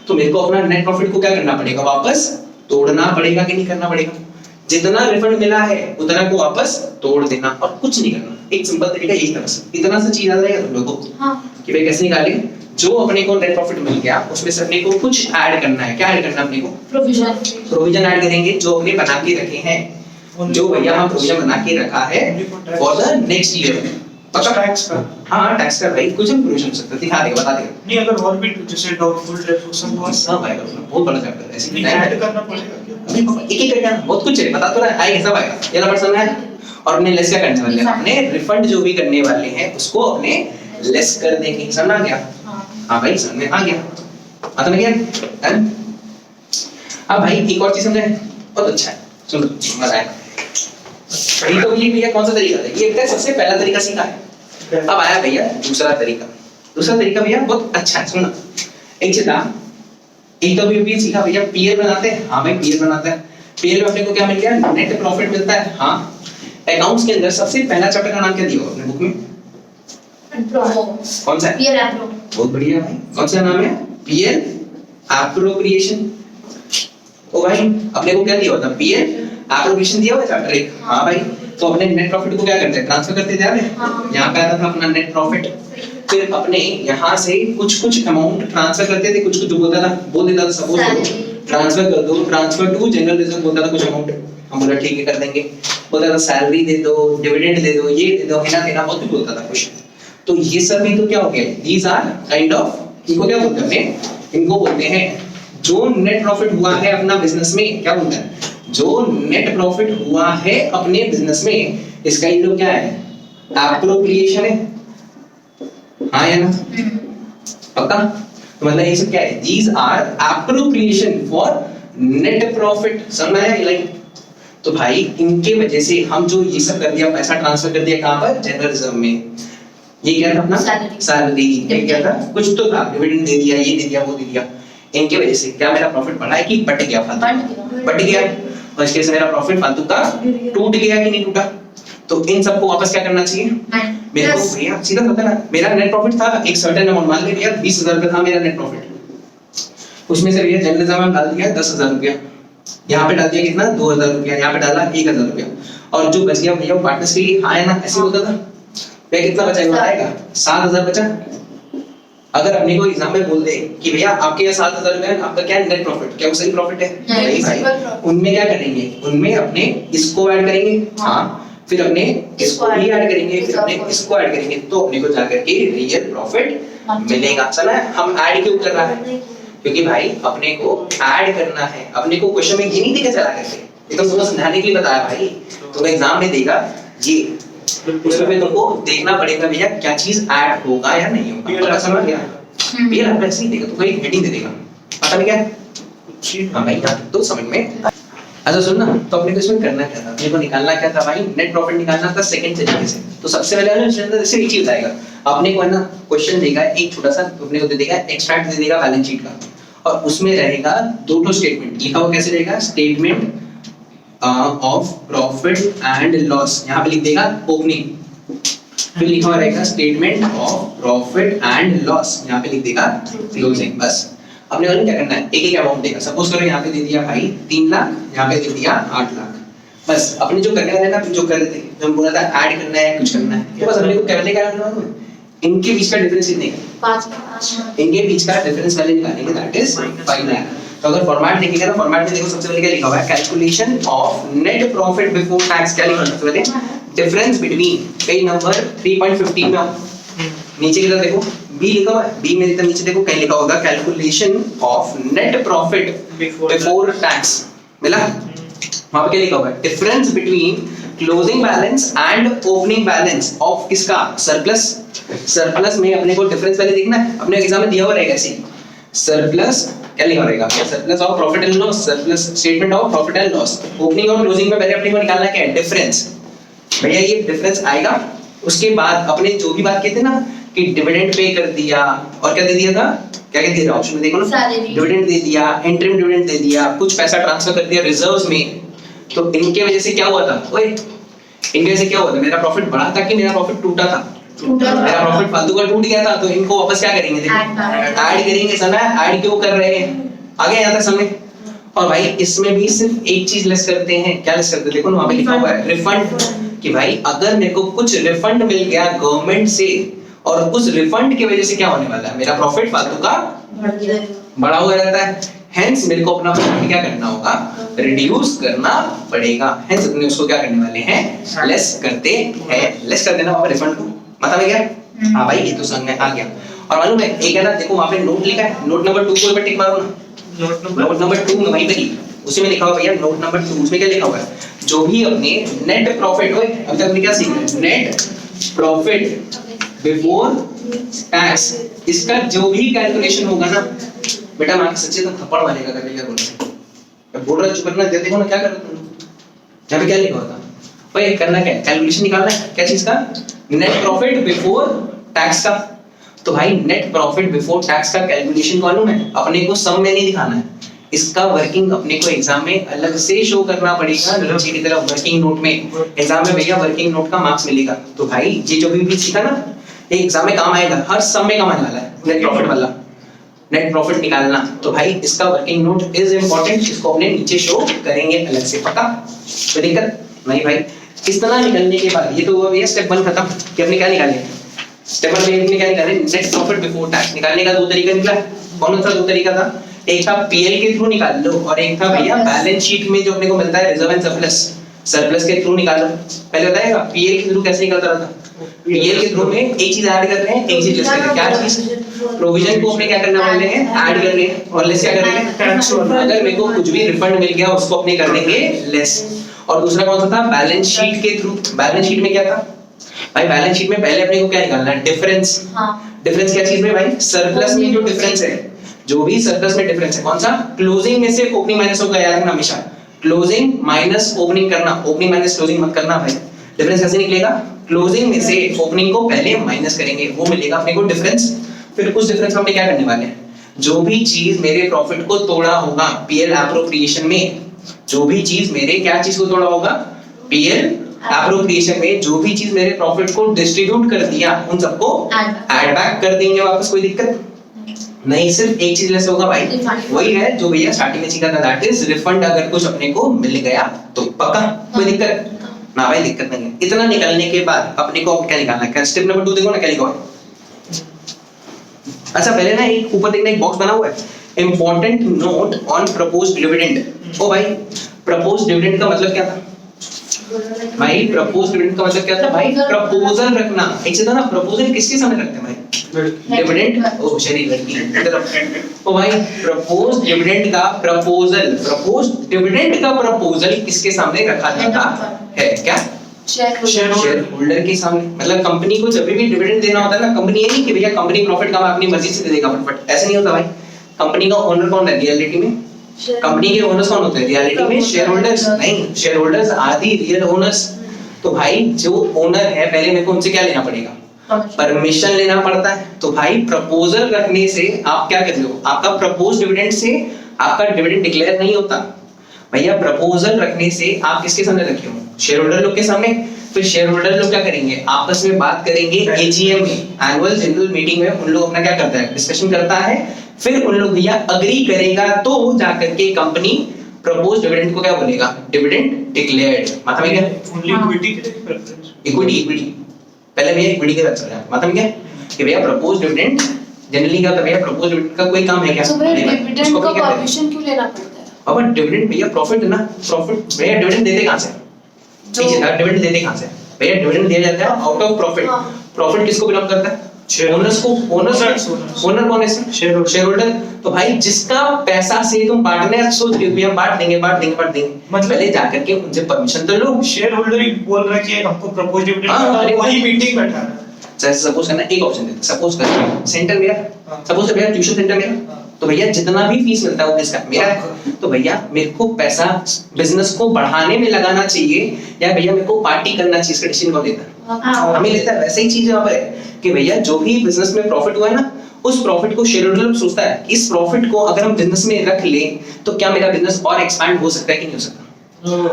तो मेरे को अपना नेट प्रॉफिट को क्या करना पड़ेगा? वापस तोड़ना पड़ेगा कि नहीं करना पड़ेगा? जितना रिफंड मिला है उतना को वापस तोड़ देना और कुछ नहीं करना। एक सिंपल तरीका यही था बस। इतना सा चीज याद रहेगा तुम लोगों को? हाँ। कि भाई कैसे निकाले? जो अपने को नेट प्रॉफिट मिल गया उसमें से अपने को कुछ ऐड करना है। क्या ऐड करना है अपने को? प्रोविजन ऐड करेंगे जो हमने बना के रखे हैं, जो भैया हम प्रोविजन बना के रखा है फॉर द नेक्स्ट ईयर। पक्का टैक्स का। हाँ टैक्स का भाई कुछ भी प्रोविजन सकता है, दिखा देगा, बता देगा। नहीं अगर और भी जैसे डाउटफुल टैक्स सब बहुत सब आएगा उसमें, बहुत बड़ा चैप्टर है। ऐसे नहीं ऐड करना पड़ेगा क्या? एक एक करके बहुत कुछ है, बता तो रहा है, आएगा सब आएगा। ये नंबर समझ है। और अपने लेस क्या करने वाले हैं? अपने रिफंड जो भी करने वाले हैं उसको अपने लेस कर देंगे। समझ आ गया? हाँ भाई समझ में आ गया। आता ना क्या? अब भाई एक और चीज समझे, बहुत अच्छा है, सुनो मजा आएगा। ये तो ये भैया कौन सा तरीका था, ये एक सबसे पहला तरीका सीखा है। अब आया भैया दूसरा तरीका। दूसरा तरीका भैया बहुत अच्छा है, सुनो एक चीज था, एक तो भी सीखा भैया पीएल बनाते हैं। हाँ भाई पीएल बनाते हैं। पीएल में अपने को क्या मिल गया, नेट प्रॉफिट मिलता है। हाँ अकाउंट्स के अंदर सबसे पहला चैप्टर का नाम क्या दिया हुआ अपने बुक में, कौन सा है? PL appro. बहुत बढ़िया भाई, कौन सा नाम है? PL appropriation. ओ भाई अपने को क्या दिया हुआ था, पीएल एप्रोप्रिएशन दिया हुआ है चैप्टर 1। हाँ भाई तो अपने नेट प्रॉफिट को क्या करते हैं, ट्रांसफर करते जा रहे हैं। यहाँ पे आता था अपना नेट प्रॉफिट, फिर अपने यहाँ से कुछ कुछ अमाउंट ट्रांसफर करते थे, कुछ कुछ जो बोलता था बोल देता था सपोज ट्रांसफर कर दो, ट्रांसफर टू जनरल रिजर्व बोलता था कुछ अमाउंट, हम बोला ठीक है कर देंगे। बोलता था सैलरी दे दो, डिविडेंड दे दो, ये दे दो, महीना देना, बहुत कुछ बोलता था कुछ। तो ये सब भी तो क्या हो गया, दीज आर काइंड ऑफ, इनको क्या बोलते हैं, इनको बोलते हैं जो नेट प्रॉफिट हुआ है अपना बिजनेस में, क्या बोलते हैं, जो नेट प्रॉफिट हुआ है अपने बिजनेस में, इसका ये लोग क्या है, एप्रोप्रिएशन है। हाँ या ना, पक्का? तो मतलब ये सब क्या है, these are appropriation for net profit. समझ आया ये लाइन? तो भाई इनके वजह से हम जो ये सब कर दिया, पैसा ट्रांसफर कर दिया कहां पर, जनरल रिजर्व में। ये क्या था अपना सैलरी, ये क्या था, कुछ तो था, डिविडेंड दे दिया, ये दे दिया, वो दे दिया। इनके वजह से क्या मेरा प्रॉफिट बढ़ा है कि बट गया, फालतू बट गया, और इसके से मेरा प्रॉफिट फालतू का टूट गया कि नहीं टूटा। तो इन सबको वापस क्या करना चाहिए, मेरे को भैया सीधा पता ना, मेरा नेट प्रॉफिट था एक सर्टेन अमाउंट, मान लीजिए 20,000 रुपए था मेरा नेट प्रॉफिट, उसमें से भैया जनरल रिजर्व में डाल दिया 10,000 रुपया, यहाँ पे डाल दिया कितना 2,000 रुपया, यहाँ पे डाला 1,000 रुपया, और जो बच गया भैया वो पार्टनर्स के लिए। हाँ है ना, ऐसे होता था भैया, कितना बचा आएगा 7,000 बचा। अगर अपने को एग्जाम में बोल दे कि भैया आपके यहाँ 7,000 रुपया है, आपका क्या नेट प्रॉफिट, क्या वो सही प्रॉफिट है? नहीं भाई, उनमें क्या करेंगे, उनमें अपने इसको ऐड करेंगे, हाँ फिर अपने इसको भी ऐड करेंगे, फिर अपने इसको ऐड करेंगे, तो अपने को जाकर के रियल प्रॉफिट मिलेगा। चला हम ऐड क्यों कर रहा है, क्योंकि भाई अपने को ऐड करना है। अपने को क्वेश्चन में ये नहीं देकर चला करके, एकदम तुम्हें समझाने के लिए बताया भाई, तुम्हें एग्जाम में देगा ये, उसमें तुमको देखना पड़ेगा भैया क्या चीज ऐड होगा या नहीं होगा। पता समझ गया? पीएल आप ऐसे ही देगा, तो कोई हेडिंग दे देगा, पता नहीं क्या। हां भाई तो समझ में। अच्छा सुन ना, तो अपने को इसमें करना क्या था, अपने को निकालना क्या था भाई, नेट प्रॉफिट निकालना था सेकंड तरीके से। तो सबसे पहले ना जैसे एक चीज आएगा, अपने को है ना क्वेश्चन देगा एक छोटा सा, अपने को दे देगा एक्सट्रैक्ट दे देगा बैलेंस शीट का, और उसमें रहेगा दो तो स्टेटमेंट लिखा हुआ, कैसे रहेगा, statement of profit and loss, यहाँ पे लिख देगा ओपनिंग, फिर लिखा हुआ रहेगा statement of profit and loss, यहाँ पे लिख देगा क्लोजिंग। बस अपने को क्या करना है, एक एक अमाउंट देगा। सपोज करो यहाँ पे दे दिया भाई 3 लाख, यहाँ पे दे दिया 8 लाख। बस अपने जो करने वाले हैं ना, जो कर रहे थे, जो हम बोला था ऐड करना है, कुछ करना है, तो बस अपने को करने का है, इनके बीच का डिफरेंस कितने का, 5, इनके बीच का डिफरेंस वैल्यू निकालेंगे, दैट इज 5 लाख। तो अगर फॉर्मेट देखिएगा ना, फॉर्मेट में देखो सबसे पहले क्या लिखा हुआ है, calculation of net profit before tax. क्या लिखा है सबसे पहले, डिफरेंस बिटवीन, पेज नंबर 3.15 में नीचे की तरफ देखो बी लिखा हुआ है, बी में एकदम नीचे देखो कहीं लिखा होगा calculation of net profit before tax, मिला वहां पे क्या लिखा हुआ है, difference between closing balance and opening balance of किसका, सरप्लस। सरप्लस में अपने को डिफरेंस पहले देखना है, अपने एग्जाम में दिया हुआ रहेगा ऐसे, सरप्लस क्या लिखा रहेगा, surplus of profit and loss, surplus statement of profit and loss. Opening और क्लोजिंग में पहले अपने को निकालना क्या है, डिफरेंस। भैया ये डिफरेंस आएगा, उसके बाद अपने जो भी बात कहते ना कि डिविडेंड पे कर दिया, और क्या दे दिया था, क्या क्या दे रहा ऑप्शन में देखो ना, डिविडेंड दे दिया, इंटरिम डिविडेंड दे दिया, कुछ पैसा ट्रांसफर कर दिया रिजर्व्स में। तो इनके वजह से क्या हुआ था, ओए इनके वजह से क्या हुआ था, मेरा प्रॉफिट बढ़ा था कि मेरा प्रॉफिट टूटा था, मेरा प्रॉफिट फालतू का टूट गया था। तो इनको वापस क्या करेंगे, देखो ऐड करेंगे, समझ ऐड क्यों कर रहे हैं, आगे यहाँ तक समझ। और भाई इसमें भी सिर्फ एक चीज लेस करते हैं, क्या लेस करते हैं, देखो ना वहां पे लिखा हुआ है रिफंड, कि भाई अगर मेरे को कुछ रिफंड मिल गया गवर्नमेंट से, और उस रिफंड की वजह से क्या होने वाला है, मेरा प्रॉफिट फालतू का बढ़ा हुआ रहता है। हेंस मेरे को अपना प्रॉफिट क्या करना होगा, रिड्यूस करना पड़ेगा। हेंस अपने उसको क्या करने वाले हैं, लेस करते हैं। लेस कर देना वहां रिफंड को, मतलब है क्या, हाँ भाई ये तो समझ में आ गया। और मालूम है एक है ना, देखो वहां पे नोट लिखा है, नोट नंबर 2 को एक बार टिक मारो ना, नोट नंबर 2 में वहीं पे उसी में लिखा हुआ भैया, नोट नंबर 2 उसमें क्या लिखा हुआ है, जो भी अपने नेट प्रॉफिट हो, अभी तक हमने क्या सीखा, नेट प्रॉफिट बिफोर टैक्स, इसका जो भी कैलकुलेशन होगा ना बेटा, मैं सच्ची तो थप्पड़ मारेगा कर लिया बोलने, मैं बोल रहा चुप करना, देखो ना क्या कर रहे हो तुम। यहाँ पे क्या लिखा होता भाई, करना क्या है, कैलकुलेशन निकालना है क्या चीज का, नेट प्रॉफिट बिफोर टैक्स का। तो भाई नेट प्रॉफिट बिफोर टैक्स का कैलकुलेशन मालूम है, अपने को सम में नहीं दिखाना है, इसका वर्किंग अपने को एग्जाम में अलग से शो करना पड़ेगा, नीचे की तरफ वर्किंग नोट में। एग्जाम में भैया वर्किंग नोट का मार्क्स मिलेगा। तो भाई ये जो भी सीखा ना, ये एग्जाम में काम आएगा, हर सम में काम आने वाला है, नेट प्रॉफिट वाला, नेट प्रॉफिट निकालना। तो भाई इसका वर्किंग नोट इज इंपॉर्टेंट, इसको अपने नीचे शो करेंगे अलग से, पक्का? कोई दिक्कत नहीं भाई। इस तरह निकलने के बाद ये तो हुआ भैया स्टेप 1 खत्म कि हमने क्या निकाले। स्टेप 1 में हमने क्या निकाले, नेट प्रॉफिट बिफोर टैक्स निकालने का 2 तरीका निकला। कौन सा 2 तरीका था, एक था पीएल के थ्रू निकाल लो, और एक था भैया बैलेंस शीट में जो अपने को मिलता है रिजर्व एंड सरप्लस, सरप्लस के थ्रू निकालो। पहले बताएगा पीएल के थ्रू कैसे निकलता था। पीएल के थ्रू में एक चीज ऐड कर रहे हैं, एक चीज लेस कर रहे हैं। क्या चीज, प्रोविजन को अपने क्या करने वाले हैं, ऐड कर रहे हैं, और लेस क्या कर रहे हैं, टैक्स। अगर मेरे को कुछ भी रिफंड मिल गया उसको अपने कर देंगे लेस। और दूसरा कौन सा था, बैलेंस शीट के थ्रू। बैलेंस शीट में क्या था भाई, बैलेंस शीट में पहले अपने को क्या निकालना है, डिफरेंस। डिफरेंस क्या चीज में भाई, सरप्लस में जो डिफरेंस है, जो भी सरप्लस में डिफरेंस है, कौन सा, क्लोजिंग में से ओपनिंग माइनस होगा, याद रखना हमेशा, क्लोजिंग माइनस ओपनिंग करना, ओपनिंग माइनस क्लोजिंग मत करना भाई। डिफरेंस कैसे निकलेगा, क्लोजिंग में से ओपनिंग को पहले माइनस करेंगे, वो मिलेगा अपने को डिफरेंस। फिर उस डिफरेंस में हम क्या करने वाले हैं, जो भी चीज मेरे प्रॉफिट को तोड़ा होगा पीएल एप्रोप्रिएशन में, जो भी चीज मेरे क्या चीज को तोड़ा होगा, पीएल एप्रोप्रिएशन में जो भी चीज मेरे प्रॉफिट को डिस्ट्रीब्यूट कर दिया, उन सबको ऐड बैक कर देंगे वापस। कोई दिक्कत नहीं, सिर्फ एक चीज लेस होगा भाई, वही है जो भैया स्टार्टिंग में सीखा था, दैट इज रिफंड। अगर कुछ अपने को मिल गया तो पक्का, कोई दिक्कत ना भाई, दिक्कत नहीं है। इतना निकालने के बाद अपने को क्या निकालना है, स्टेप नंबर 2 देखो ना क्या लिखा है। अच्छा पहले ना एक ऊपर देखना एक बॉक्स बना हुआ है, important note on proposed dividend. ओ भाई प्रपोज्ड डिविडेंड का मतलब क्या था भाई, प्रपोज्ड डिविडेंड का मतलब क्या था भाई, प्रपोजल रखना। एक से था ना, प्रपोजल किसके सामने रखते हैं भाई, डिविडेंड। ओ शरीर लड़की, ओ भाई प्रपोज्ड डिविडेंड का प्रपोजल, प्रपोज्ड डिविडेंड का प्रपोजल किसके सामने रखा जाता है, क्या, शेयर होल्डर के सामने। मतलब कंपनी को जब भी डिविडेंड देना होता है ना, कंपनी ये नहीं कि भैया कंपनी प्रॉफिट का अपनी मर्जी से दे देगा फटफट, ऐसे नहीं होता भाई। कंपनी का ओनर कौन है रियलिटी में, कंपनी के ओनर्स कौन होते हैं रियलिटी में, शेयर होल्डर्स नहीं, share holders are the real owners. तो भाई जो ओनर है पहले मेरे को उनसे क्या लेना पड़ेगा, परमिशन लेना पड़ता है। तो भाई प्रपोजल रखने से आप क्या करते हो, आपका प्रपोज्ड डिविडेंड से आपका डिविडेंड डिक्लेयर नहीं होता भैया। प्रपोजल रखने से आप किसके सामने रखे हो, शेयर होल्डर लोग के सामने। फिर शेयर होल्डर लोग क्या करेंगे, आपस में बात करेंगे एजीएम में, एनुअल जनरल मीटिंग में उन लोग अपना क्या करता है, डिस्कशन करता है। फिर उन लोग भैया अग्री करेगा तो जाकर के कंपनी प्रपोज्ड डिविडेंड को क्या बोलेगा, डिविडेंड डिक्लेयर्ड। माथा में क्या, ओनली इक्विटी के लिए प्रेफरेंस, इक्विटी पहले भैया इक्विटी के साथ चल रहा है। माथा में क्या कि भैया प्रपोज्ड डिविडेंड जनरली क्या होता है भैया, प्रपोज्ड डिविडेंड का कोई काम है क्या, तो भैया डिविडेंड का परमिशन क्यों लेना पड़ता है। अब डिविडेंड भैया प्रॉफिट है ना, प्रॉफिट भैया डिविडेंड देते कहां से, डिविडेंड देते कहां से भैया, डिविडेंड दिया जाता है आउट ऑफ प्रॉफिट। प्रॉफिट किसको बिलोंग करता है, ओनर्स को। ओनर कौन है, शेयर होल्डर। तो भाई जिसका पैसा से तुम बांटने सोच रहे हो कि हम बांट देंगे मतलब पहले जाकर के उनसे परमिशन तो लो। शेयर होल्डर ही बोल रहा है कि हमको प्रपोज डिविडेंड, वही मीटिंग बैठा है। जैसे सपोज करना एक ऑप्शन देते, सपोज कर सेंटर मेरा, सपोज भैया ट्यूशन सेंटर मेरा, तो भैया जितना भी फीस मिलता है वो किसका, मेरा है। तो भैया मेरे को पैसा बिजनेस को बढ़ाने में लगाना चाहिए या भैया मेरे को पार्टी करना चाहिए, इसका डिसीजन कौन लेता है, हमें लेता है। वैसे ही चीज यहाँ पर है कि भैया जो भी बिजनेस में प्रॉफिट हुआ है ना, उस प्रॉफिट को शेयर होल्डर सोचता है इस प्रॉफिट को अगर हम बिजनेस में रख लें तो क्या मेरा बिजनेस और एक्सपैंड हो सकता है कि नहीं हो सकता।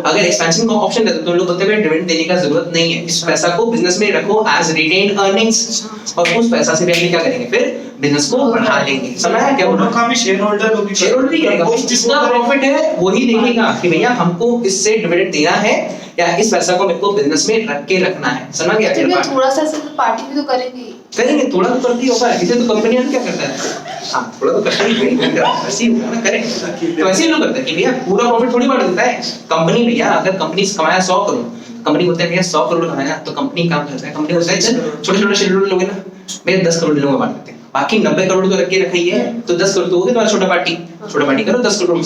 अगर एक्सपेंशन का ऑप्शन रहता तो लोग बोलते हैं डिविडेंड देने का जरूरत नहीं है, इस पैसा को बिजनेस में रखो एज रिटेन्ड अर्निंग्स, और उस पैसा से भी हम क्या करेंगे, फिर बिजनेस को बढ़ा लेंगे। समझ आया क्या बोल रहा हूं, काम शेयर होल्डर लोग शेयर होल्डर ही करेगा, जिसका प्रॉफिट है वही देखेगा कि भैया हमको इससे डिविडेंड देना है या इस पैसा को मेरे को बिजनेस में रख के रखना है। समझ गया, थोड़ा सा पार्टी भी तो करेंगे, थोड़ा तो करती होगा, इसे तो कंपनी क्या करता है, हाँ थोड़ा तो करता ही है, ऐसे ही होगा ना, करें तो ऐसे ही लोग करते हैं कि भैया पूरा प्रॉफिट थोड़ी बांट देता है कंपनी। भैया अगर कंपनी कमाया 100 करोड़, कंपनी बोलते हैं भैया 100 करोड़ कमाया, तो कंपनी काम करता है, कंपनी बोलता है चल छोटे-छोटे शेयर होल्डर लोग हैं ना, भैया 10 करोड़ लोगों को बांट देते हैं, बाकी 90 करोड़ तो रख के रखी है, तो 10 करोड़ तो हो गए तुम्हारा छोटा पार्टी करो 10 करोड़।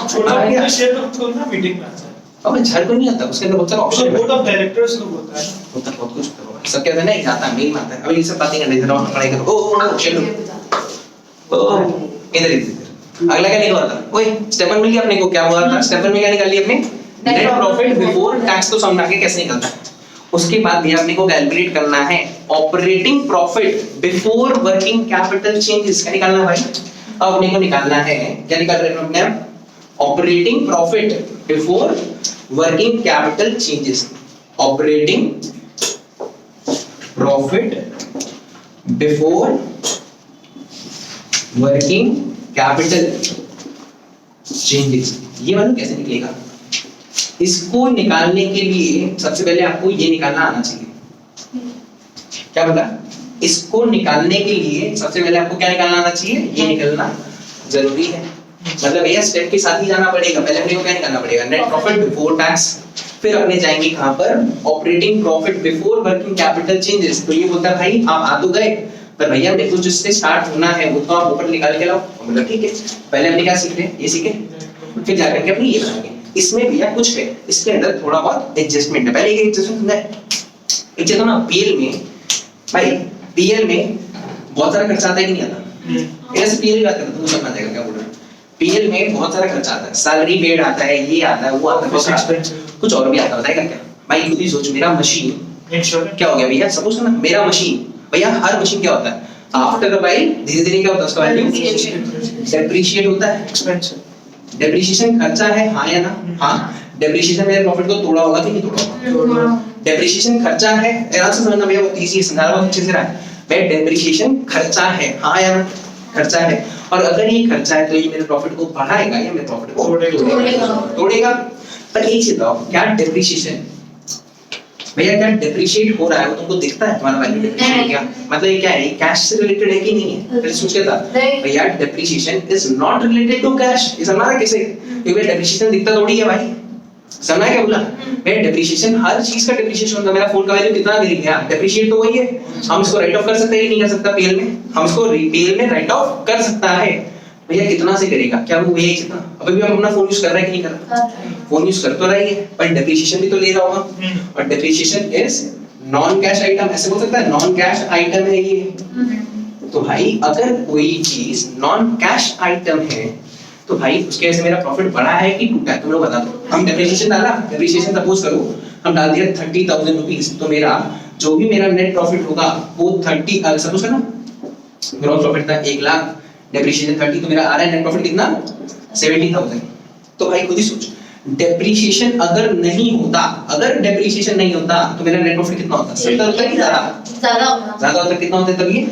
छोटा शेयर तो ना मीटिंग में आता है, अब झड़ को नहीं आता, उसके अंदर बहुत सारा ऑप्शन है, बोर्ड ऑफ डायरेक्टर्स लोग होता है, होता बहुत कुछ होता है, सब कहते हैं ना एक आता है मेल में आता है। अब ये सब बातें करने जरा पढ़ाई करो। ओ चलो ओ इधर अगला क्या निकला था? ओए स्टेप 1 मिल गया अपने को, क्या हुआ था? स्टेप 1 में क्या निकाल लिया अपने? Net profit before tax. तो समझ आ गया कैसे निकलता है। उसके बाद भी अपने को कैलकुलेट करना है operating profit before working capital changes. क्या निकालना है भाई? अब अपने को निकालना है, क्या निकाल रहे हैं अपने? Operating profit before working capital changes. Operating profit before working capital changes. ये मालूम कैसे निकलेगा? इसको निकालने के लिए सबसे पहले आपको ये निकालना आना चाहिए। क्या बोला? इसको निकालने के लिए सबसे पहले आपको क्या निकालना आना चाहिए? ये निकालना जरूरी है। मतलब भैया स्टेप के साथ ही जाना पड़ेगा। पहले अपने को क्या निकालना पड़ेगा? Net profit before tax. फिर अपने जाएंगे कहां पर? Operating profit before working capital changes. तो ये बोलता है भाई आप आ तो गए, पर भैया मेरे को जिससे स्टार्ट होना है वो तो आप ऊपर निकाल के लाओ। मतलब ठीक है, पहले हमने क्या सीख रहे? ये सीखे, फिर जाकर के अपने ये बनाएंगे। इसमें भैया कुछ है, इसके अंदर थोड़ा बहुत एडजस्टमेंट है। पहले एक एडजस्टमेंट है, एक चलो ना पीएल में, भाई पीएल में बहुत सारा खर्चा आता है कि नहीं आता? ऐसे पीएल की बात करते तुम समझ जाएगा क्या बोल रहा हूं। पीएल में बहुत सारा खर्चा आता है, सैलरी पेड आता है, ये आता है, वो आता है, कुछ और भी आता है। बताएगा क्या भाई? खुद ही सोच, मेरा मशीन इंश्योरेंस क्या हो गया भैया? सपोज करना मेरा मशीन, भैया हर मशीन क्या होता है? आफ्टर अ व्हाइल धीरे धीरे क्या होता है? उसका वैल्यू डेप्रिशिएट होता है। एक्सपेंसिव डेप्रिसिएशन खर्चा है, हाँ या ना? हाँ। डेप्रिसिएशन मेरे प्रॉफिट को तोड़ा होगा कि नहीं तोड़ा होगा? डेप्रिसिएशन खर्चा है, ध्यान से समझना भैया, बहुत इजी समझा रहा हूं अच्छे से रहा है। भाई डेप्रिसिएशन खर्चा है, हाँ या ना? खर्चा है। और अगर ये खर्चा है तो ये मेरे प्रॉफिट को बढ़ाएगा या मेरे प्रॉफिट को तोड़ेगा? पर एक चीज बताओ, क्या डेप्रिसिएशन भैया क्या डेप्रिशिएट हो रहा है वो तुमको दिखता है? तुम्हारा वैल्यू डेप्रिशिएट क्या मतलब ये क्या है? कैश से रिलेटेड है कि नहीं है? फिर सोच के था भैया depreciation is not related to cash. ये समझ रहा है कैसे? क्योंकि डेप्रिसिएशन दिखता थोड़ी है भाई। समझा क्या बोला? भैया डेप्रिसिएशन हर चीज का डेप्रिसिएशन होता है। मेरा फोन का वैल्यू कितना गिर गया, डेप्रिशिएट तो वही है। हम इसको राइट ऑफ कर सकते हैं नहीं कर सकता? पीएल में हम इसको पीएल में राइट ऑफ कर सकता है। भैया कितना से करेगा? क्या वो भैया कितना? अभी भी हम अपना फोन यूज कर रहा है कि नहीं कर रहा? फोन यूज कर तो रहा है, पर डेप्रिसिएशन भी तो ले रहा होगा। और depreciation is non cash item, ऐसे बोल सकता है नॉन कैश आइटम है ये। तो भाई अगर कोई चीज नॉन कैश आइटम है तो भाई उसके वजह से मेरा प्रॉफिट बढ़ा है कि टूटा है? तुम लोग बता दो। हम डेप्रिसिएशन डाला, डेप्रिसिएशन सपोज करो हम डाल दिया 30,000 रुपीस, तो मेरा जो भी मेरा नेट प्रॉफिट होगा वो 30 सपोज करना ग्रॉस प्रॉफिट था 1 लाख, डेप्रिसिएशन 30, तो मेरा आ रहा है नेट प्रॉफिट कितना? 70,000। तो भाई खुद ही सोच, डेप्रिसिएशन अगर नहीं होता, अगर डेप्रिसिएशन नहीं होता तो मेरा नेट प्रॉफिट कितना होता? 70 होता कि ज्यादा होता? कितना होता तब ये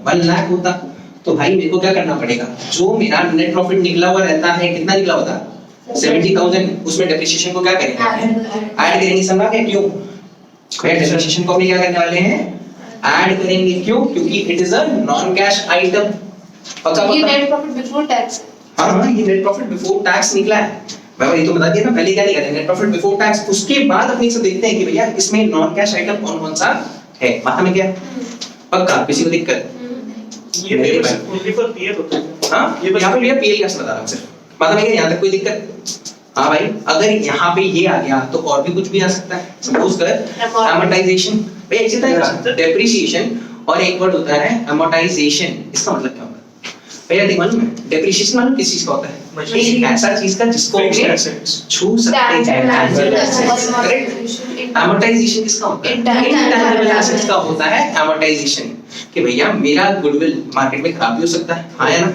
1 लाख होता। तो भाई मेरे को क्या करना पड़ेगा? जो मेरा नेट प्रॉफिट निकला हुआ रहता है, कितना निकला होता? 70,000, उसमें डेप्रिसिएशन को क्या करेंगे? ऐड करेंगे। समझा क्या? क्यों? डेप्रिसिएशन को हम क्या करने वाले हैं? ऐड करेंगे। क्यों? क्योंकि it is a non cash item. ये नेट प्रॉफिट बिफोर टैक्स है। हाँ, ये नेट प्रॉफिट बिफोर टैक्स निकला है। मैं ये तो बता दिया ना, पहले क्या निकालेंगे? Net profit before tax. उसके बाद अपने से देखते हैं कि भैया इसमें नॉन कैश आइटम कौन कौन सा है। माथा में क्या? पक्का किसी को दिक्कत? ये ओनली फॉर पीएल होता है। हाँ, यहाँ पे भैया पीएल कैसे बता रहा हूँ सिर्फ। माथा में क्या? यहाँ तक कोई दिक्कत? हाँ भाई, अगर यहाँ पे ये आ गया तो और भी कुछ भी आ सकता है। सपोज कर amortization, भैया एक चीज है डेप्रिसिएशन और एक वर्ड होता है amortization। इसका मतलब क्या होता है भैया? मालूम है डेप्रिसिएशन मालूम किस चीज का होता है? एक ऐसा चीज का जिसको हम छू सकते हैं, tangible assets, करेक्ट? amortization किसका होता है? intangible assets का होता है amortization। कि भैया मेरा गुडविल मार्केट में खराब भी हो सकता है, हाँ या ना?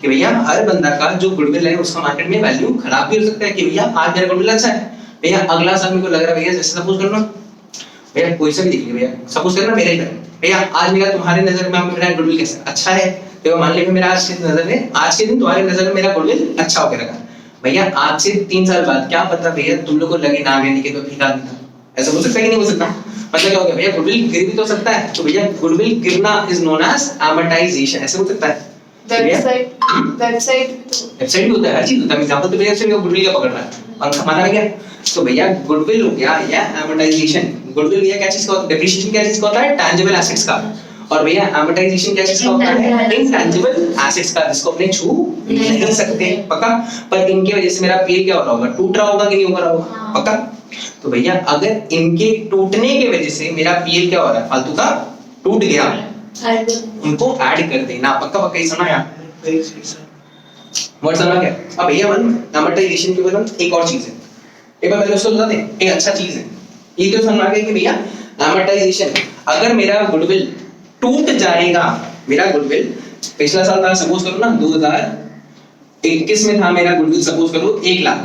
कि भैया हर बंदा का जो गुडविल है उसका मार्केट में वैल्यू खराब भी हो सकता है। कि भैया आज मेरा गुडविल अच्छा है, भैया अगला साल मेरे को लग रहा है भैया, जैसे सपोज कर लो भैया कोई सा भी देखिए भैया, सपोज करना मेरे घर भैया आज मेरा तुम्हारे नजर में मेरा गुडविल कैसा अच्छा है, तो मान लीजिए मेरा आज के नजर में आज के दिन तुम्हारे नजर में मेरा गुडविल अच्छा होकर रखा। भैया आज से 3 साल बाद क्या पता भैया तुम लोग को लगे ना आगे नहीं तो ठीक आदमी था, ऐसा हो सकता है कि नहीं हो सकता? मतलब क्या हो गया भैया? गुडविल गिर भी तो सकता है। तो भैया गुडविल गिरना इज नोन एज amortization। ऐसे हो सकता है। वेबसाइट भी होता है, हर चीज होता है। एग्जांपल तो भैया से गुडविल क्या पकड़ रहा है और माना गया। तो भैया गुडविल हो गया या amortization। गुडविल भैया क्या चीज का होता है? डेप्रिसिएशन क्या चीज का होता है? टैंजिबल एसेट्स का। और भैया amortization क्या चीज का होता है? इनटैंजिबल एसेट्स का, जिसको अपने छू नहीं सकते। पक्का? पर इनके वजह से मेरा पीएल क्या हो रहा होगा? टूट रहा होगा कि नहीं हो रहा होगा? पक्का? तो भैया अगर इनके टूटने की वजह से मेरा पीएल क्या हो रहा है? फालतू का टूट गया, उनको ऐड कर देना। पक्का पक्का ही सुना यार? वर्ड समझ गया? अब भैया मन amortization के बाद एक और चीज है, एक बार पहले उसको बता दें, एक अच्छा चीज है ये तो समझ आ गया कि भैया amortization, अगर मेरा गुडविल टूट जाएगा, मेरा गुडविल पिछला साल था सपोज करो ना 2021 में था मेरा गुडविल सपोज करो 1 लाख,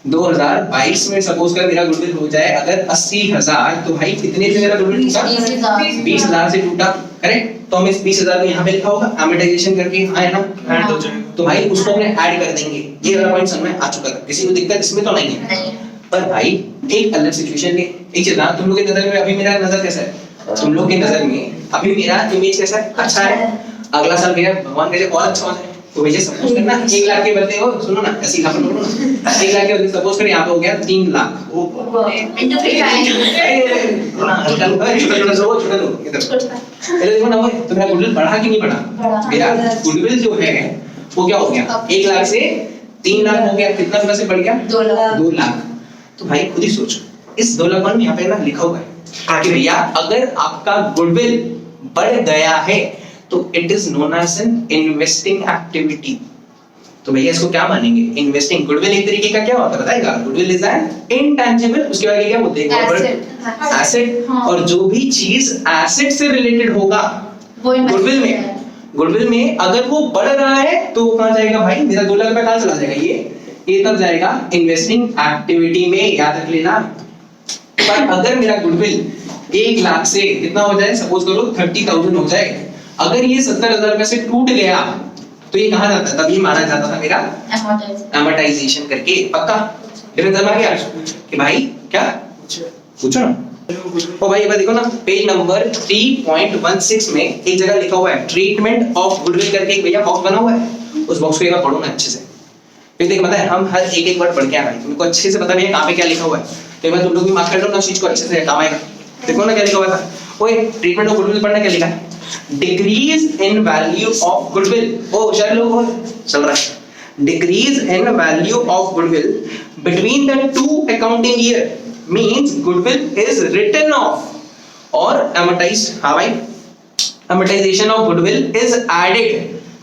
2022 में सपोज कर मेरा गुडविल हो जाए अगर 80,000, तो भाई कितने से मेरा गुडविल टूटा? 20,000 से टूटा, करेक्ट? तो हम इस 20,000 को यहाँ पे लिखा होगा amortization करके, हाँ है ना? ऐड हो जाएगा। तो भाई उसको अपने ऐड कर देंगे, ये वाला पॉइंट समझ में आ चुका था, किसी को दिक्कत इसमें तो नहीं है। पर भाई एक अलग सिचुएशन में एक चीज ना, तुम लोग की नजर में अभी मेरा नजर कैसा है? तुम लोग की नजर में अभी मेरा इमेज कैसा है? अच्छा है। अगला साल भैया भगवान करे और अच्छा हो जाए, तो भैया सपोज करना 1 लाख के बदले हो, सुनो ना ऐसी खबर बोलो ना, 1 लाख के बदले सपोज कर यहाँ पे हो गया 3 लाख। इंटू 3 छोटा लो इधर देखो ना, तो मेरा गुडविल बढ़ा कि नहीं बढ़ा? मेरा गुडविल जो है वो क्या हो गया? 1 लाख से 3 लाख हो गया, कितना पैसे बढ़ गया? 2 लाख। तो भाई खुद ही सोचो, इस 2 लाख में यहाँ पे ना लिखा हुआ है कि भैया अगर आपका गुडविल बढ़ गया है तो it is known as an investing activity. तो भैया इसको क्या मानेंगे? इन्वेस्टिंग। गुडविल एक तरीके का क्या होता है बताएगा? गुडविल इज एन इंटेंजिबल, उसके बाद क्या बोलते हैं? एसेट। और जो भी चीज एसेट से रिलेटेड होगा गुडविल में, गुडविल में अगर वो बढ़ रहा है तो वो कहां जाएगा भाई? मेरा 2 लाख रुपया कहां चला जाएगा? ये तब जाएगा इन्वेस्टिंग एक्टिविटी में, याद रख लेना। पर अगर मेरा गुडविल 1 लाख से कितना हो जाए? सपोज करो 30,000 हो जाए, अगर ये 70,000 रुपए से टूट गया तो ये कहां जाता है? तब ये माना जाता था मेरा amortization करके। पक्का डिफरेंस समझ आ गया कि भाई क्या पूछो ना। ओ भाई ये बात देखो ना, पेज नंबर 3.16 में एक जगह लिखा हुआ है ट्रीटमेंट ऑफ गुडविल करके, एक भैया बॉक्स बना हुआ है, उस बॉक्स को एक बार पढ़ो ना अच्छे से। फिर देख पता है हम हर एक वर्ड पढ़ के आ रहे हैं, तुमको अच्छे से पता भी है कहां पे क्या लिखा हुआ है, तो एक बार तुम लोग भी मार्क कर लो ना, उस चीज को अच्छे से काम आएगा। देखो ना क्या लिखा हुआ था, ओए ट्रीटमेंट ऑफ गुडविल पढ़ना क्या लिखा है? Decrease in value of goodwill. ओ शायद लोग चल रहा है, decrease in value of goodwill between the 2 accounting year means goodwill is written off और amortized। हाँ भाई, amortization of goodwill is added।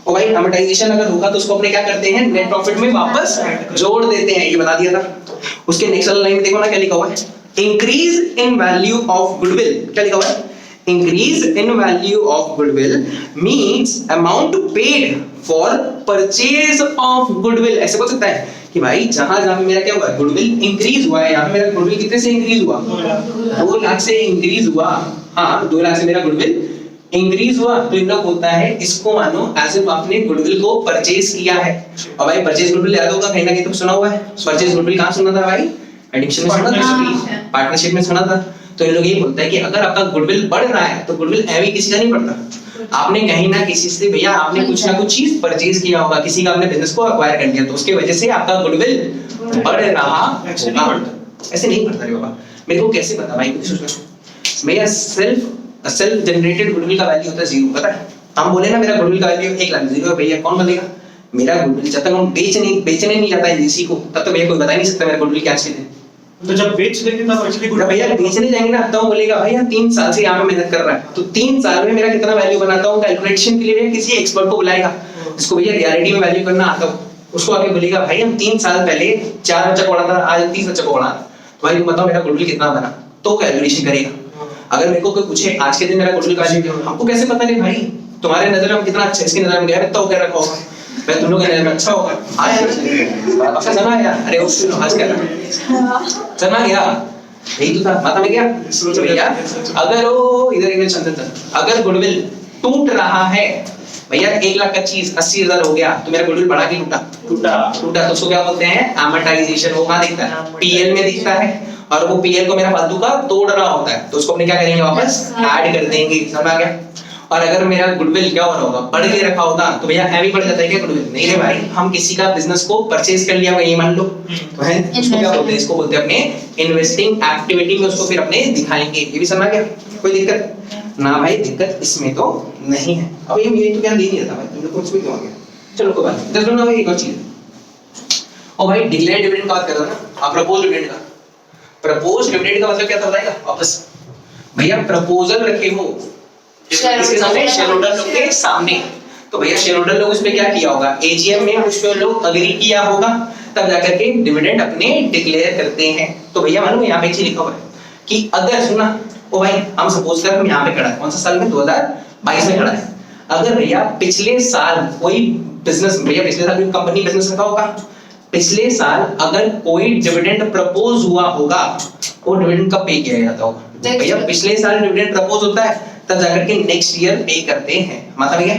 ओ भाई amortization अगर होगा तो उसको अपने क्या करते हैं? नेट प्रॉफिट में वापस जोड़ देते हैं, ये बता दिया था। उसके नेक्स्ट वाला लाइन में देखो ना क्या लिखा हुआ है? Increase in value of goodwill. क्या लिखा हुआ है? Increase in value of goodwill means amount paid for purchase of goodwill. ऐसे बोल सकता है कि भाई जहां जहां मेरा क्या हुआ? गुडविल इंक्रीज हुआ है, यहाँ पे मेरा गुडविल कितने से इंक्रीज हुआ? 2 लाख से इंक्रीज हुआ। हाँ 2 लाख से मेरा गुडविल इंक्रीज हुआ, तो इन लोग होता है इसको मानो एज इफ आपने गुडविल को परचेज किया है। और भाई परचेज गुडविल याद होगा कहीं ना कहीं तो सुना हुआ है। परचेज गुडविल कहां सुना था भाई? एडिक्शन में सुना था, पार्टनरशिप में सुना था। तो इन लोग यही बोलता है कि अगर आपका गुडविल बढ़ रहा है तो गुडविल एवं किसी का नहीं बढ़ता, आपने कहीं ना किसी से भैया आपने कुछ ना कुछ चीज परचेज किया होगा, किसी का आपने बिजनेस को अक्वायर कर लिया, तो उसके वजह से आपका गुडविल बढ़ रहा होगा। ऐसे नहीं बढ़ता रे बाबा, मेरे को कैसे पता भाई? कुछ सोचो भैया, सेल्फ जनरेटेड गुडविल का वैल्यू होता है 0, पता है? हम बोले ना मेरा गुडविल का वैल्यू 1 लाख 0 है भैया, कौन बोलेगा? मेरा गुडविल जब तक हम बेचने नहीं जाता है किसी को, तब तक भैया कोई बता ही नहीं सकता मेरा गुडविल क्या चीज है। तो जब बेच देंगे तब एक्चुअली जब भैया बेचने जाएंगे ना तब बोलेगा भैया 3 साल से यहाँ पे मेहनत कर रहा है, तो 3 साल में मेरा कितना वैल्यू बनाता हूँ, कैलकुलेशन के लिए भैया किसी एक्सपर्ट को बुलाएगा जिसको भैया रियलिटी में वैल्यू करना आता हो, उसको आके बोलेगा भाई हम 3 साल पहले 4 बच्चा को उड़ाता था, आज 30 बच्चा को उड़ा, तो भाई तुम बताओ मेरा गुडविल कितना बना, तो कैलकुलेशन करेगा। अगर मेरे को कोई पूछे आज के दिन मेरा गुडविल का वैल्यू, हमको कैसे पता नहीं भाई? तुम्हारे नजर में कितना अच्छा, इसकी नजर में गया तो क्या रखा होगा, मैं तुम लोग के नजर में अच्छा होगा। अच्छा सुना यार, अरे उस दिन आज क्या सुना गया, यही तो था माता में क्या भैया। अगर वो इधर चंदन, अगर गुडविल टूट रहा है भैया, 1 लाख का चीज 80,000 हो गया, तो मेरा गुडविल बढ़ा के टूटा तो उसको क्या बोलते हैं? amortization। वो कहाँ दिखता है? पीएल में दिखता है, और वो पीएल को मेरा फालतू का तोड़ रहा होता है, तो उसको अपने क्या करेंगे? वापस ऐड कर देंगे। समझ आ गया? और अगर मेरा गुडविल क्या हो रहा होगा? बढ़ के रखा होगा, तो भैया एवं बढ़ जाता है क्या गुडविल? नहीं रे भाई, हम किसी का बिजनेस को परचेज कर लिया होगा ये मान लो, तो है उसको क्या बोलते हैं? इसको बोलते हैं अपने इन्वेस्टिंग एक्टिविटी में उसको फिर अपने दिखाएंगे। ये भी समझ गया? कोई दिक्कत ना भाई? दिक्कत इसमें तो नहीं है। अब ये तो क्या दे नहीं था भाई, तुम लोग को इसमें क्यों आ गया? चलो कोई बात नहीं। दस ना भाई एक और चीज, और भाई डिक्लेयर्ड डिविडेंड का बात कर रहा ना, आप प्रपोज डिविडेंड का। प्रपोज डिविडेंड का मतलब क्या था बताएगा? वापस भैया प्रपोजल रखे हो इसके सामने, शेयर होल्डर लोग के सामने, तो भैया शेयर होल्डर लोग उस पे क्या किया होगा, एजीएम में उस पे लोग अग्री किया होगा, तब जाकर के डिविडेंड अपने डिक्लेयर करते हैं। तो भैया मालूम यहाँ पे लिखा हुआ है कि अगर सुना ओ भाई, हम सपोज कर हम यहाँ पे खड़ा है, कौन सा साल में, 2022 में खड़ा है। अगर भैया पिछले साल कोई बिजनेस, भैया पिछले साल कोई कंपनी बिजनेस रखा होगा, पिछले साल अगर कोई डिविडेंड प्रपोज हुआ होगा, वो डिविडेंड कब पे किया जाता होगा भैया, पिछले साल डिविडेंड प्रपोज होता है तब जाकर के नेक्स्ट ईयर पे करते हैं, मतलब भैया